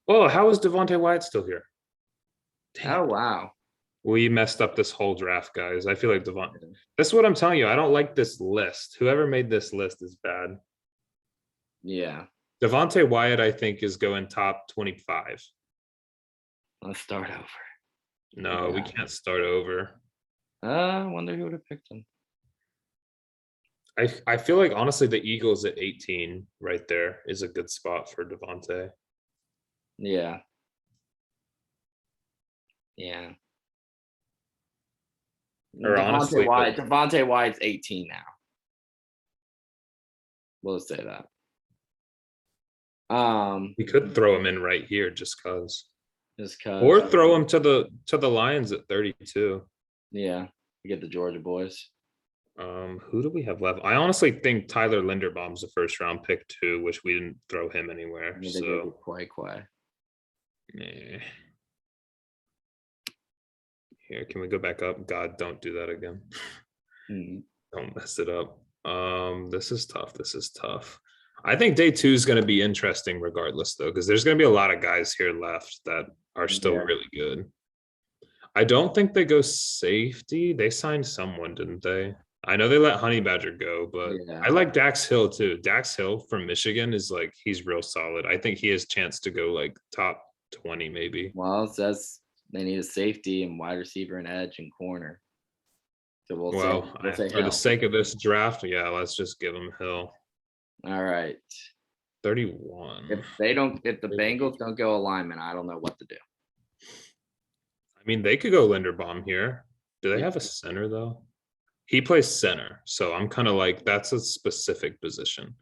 Oh, how is Devontae Wyatt still here? Oh wow. We messed up this whole draft, guys. I feel like Devontae. That's what I'm telling you. I don't like this list. Whoever made this list is bad. Yeah. Devontae Wyatt, I think, is going top 25. Let's start over. No, we can't start over. I wonder who would have picked him. I feel like, honestly, the Eagles at 18 right there is a good spot for Devontae. Yeah. Yeah. Or honestly, Devontae Wyatt's 18 now. We'll say that. We could throw him in right here just cause. Or throw him to the Lions at 32. Yeah, you get the Georgia boys. Who do we have left? I honestly think Tyler Linderbaum's a first round pick too, which we didn't throw him anywhere. So Quay. Yeah. Here, can we go back up? God, don't do that again. Don't mess it up. This is tough. I think day 2 is going to be interesting regardless, though, because there's going to be a lot of guys here left that are still really good. I don't think they go safety. They signed someone, didn't they? I know they let Honey Badger go, but I like Dax Hill too. Dax Hill from Michigan is like, he's real solid. I think he has a chance to go like top 20 maybe. Well, it says they need a safety and wide receiver and edge and corner. So we'll say for the sake of this draft, let's just give him Hill. All right. 31. If the Bengals don't go alignment, I don't know what to do. I mean, they could go Linderbaum here. Do they have a center though? He plays center, so I'm kind of like, that's a specific position.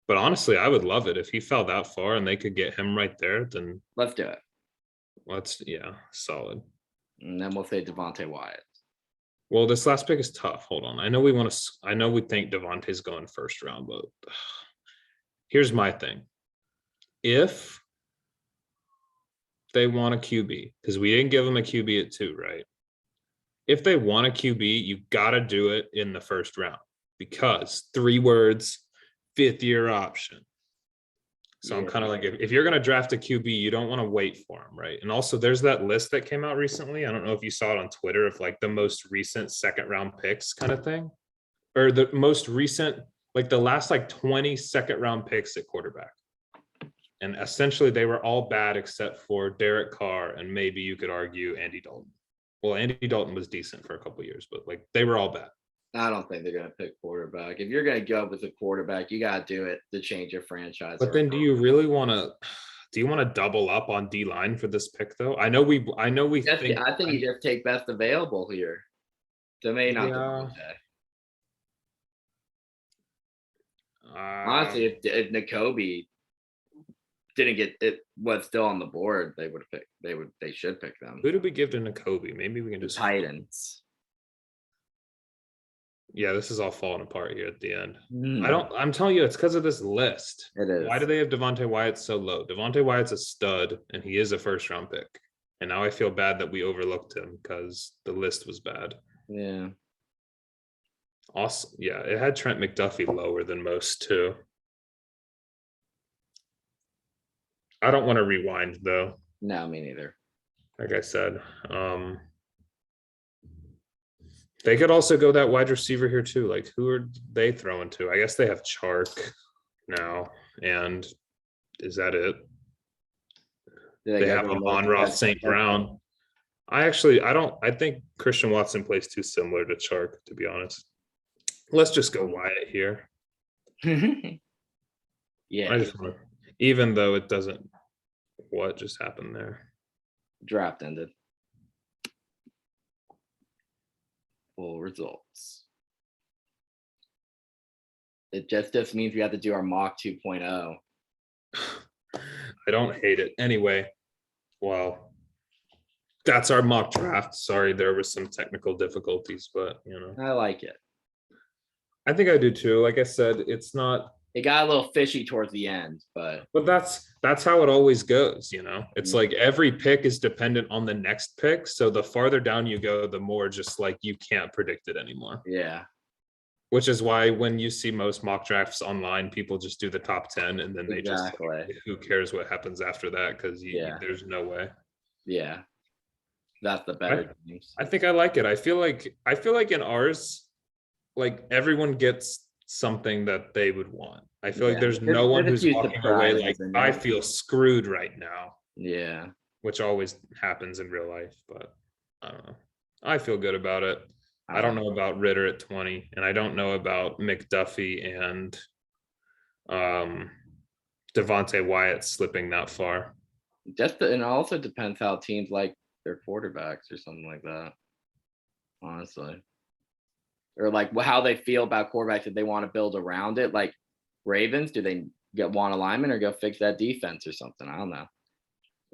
But honestly, I would love it if he fell that far and they could get him right there. Then let's do it. Solid. And then we'll say Devontae Wyatt. Well, this last pick is tough. Hold on. I know we think Devontae's going first round, but here's my thing. If they want a QB, because we didn't give them a QB at 2, right? If they want a QB, you got to do it in the first round because 3 words, 5th-year option. So I'm kind of like, if you're going to draft a QB, you don't want to wait for him, right? And also, there's that list that came out recently. I don't know if you saw it on Twitter of like the most recent 2nd-round picks kind of thing, or the most recent, like the last like 20 2nd-round picks at quarterback. And essentially, they were all bad except for Derek Carr and maybe you could argue Andy Dalton. Well, Andy Dalton was decent for a couple of years, but like they were all bad. I don't think they're going to pick quarterback. If you're going to go with a quarterback, you got to do it to change your franchise. But then do you really want to double up on D-line for this pick though? I think you just take best available here. To me, not honestly, if Nakobe didn't get it, was still on the board, they should pick them. Who did we give to Nakobe? Maybe we can just Titans. Yeah, this is all falling apart here at the end. I'm telling you, it's because of this list. It is. Why do they have Devontae Wyatt so low? Devontae Wyatt's a stud, and he is a first-round pick. And now I feel bad that we overlooked him because the list was bad. Yeah. Also, it had Trent McDuffie lower than most, too. I don't want to rewind, though. No, me neither. Like I said, they could also go that wide receiver here too. Like, who are they throwing to? I guess they have Chark now. And is that it? They have Amon-Ra St. Brown. I think Christian Watson plays too similar to Chark, to be honest. Let's just go Wyatt here. Yeah, I just want to, even though it doesn't. What just happened there? draft ended. Full results. It just means we have to do our mock 2.0. I don't hate it. Anyway, well, that's our mock draft. Sorry, there was some technical difficulties, but I like it. I think I do too. Like I said, it's not. It got a little fishy towards the end, but that's how it always goes. It's Mhm. like every pick is dependent on the next pick. So the farther down you go, the more just like you can't predict it anymore. yeah, Which is why when you see most mock drafts online, people just do the top 10 and then they exactly. just who cares what happens after that because Yeah. there's no way. Yeah, that's the better news. I think I like it. I feel like in ours, like everyone gets something that they would want. I feel like there's no one there's a who's few walking away like surprises in I there. feel screwed right now, Yeah, which always happens in real life. But I don't know. I feel good about it. I don't know about Ritter at 20, and I don't know about McDuffie and Devontae Wyatt slipping that far. and it also depends how teams like their quarterbacks or something like that. Honestly, or like how they feel about quarterbacks if they want to build around it. Like Ravens, do they want a lineman or go fix that defense or something? I don't know.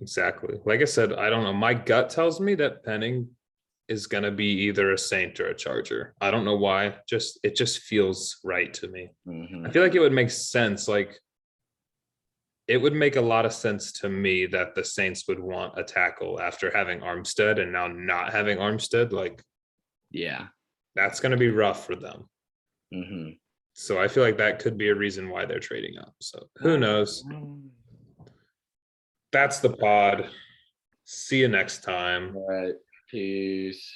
Exactly. Like I said, I don't know. My gut tells me that Penning is going to be either a Saint or a Charger. I don't know why. It just feels right to me. Mm-hmm. I feel like it would make sense. Like it would make a lot of sense to me that the Saints would want a tackle after having Armstead and now not having Armstead. Like, yeah, that's going to be rough for them. Mm-hmm. So I feel like that could be a reason why they're trading up. So who knows? That's the pod. See you next time. All right. Peace.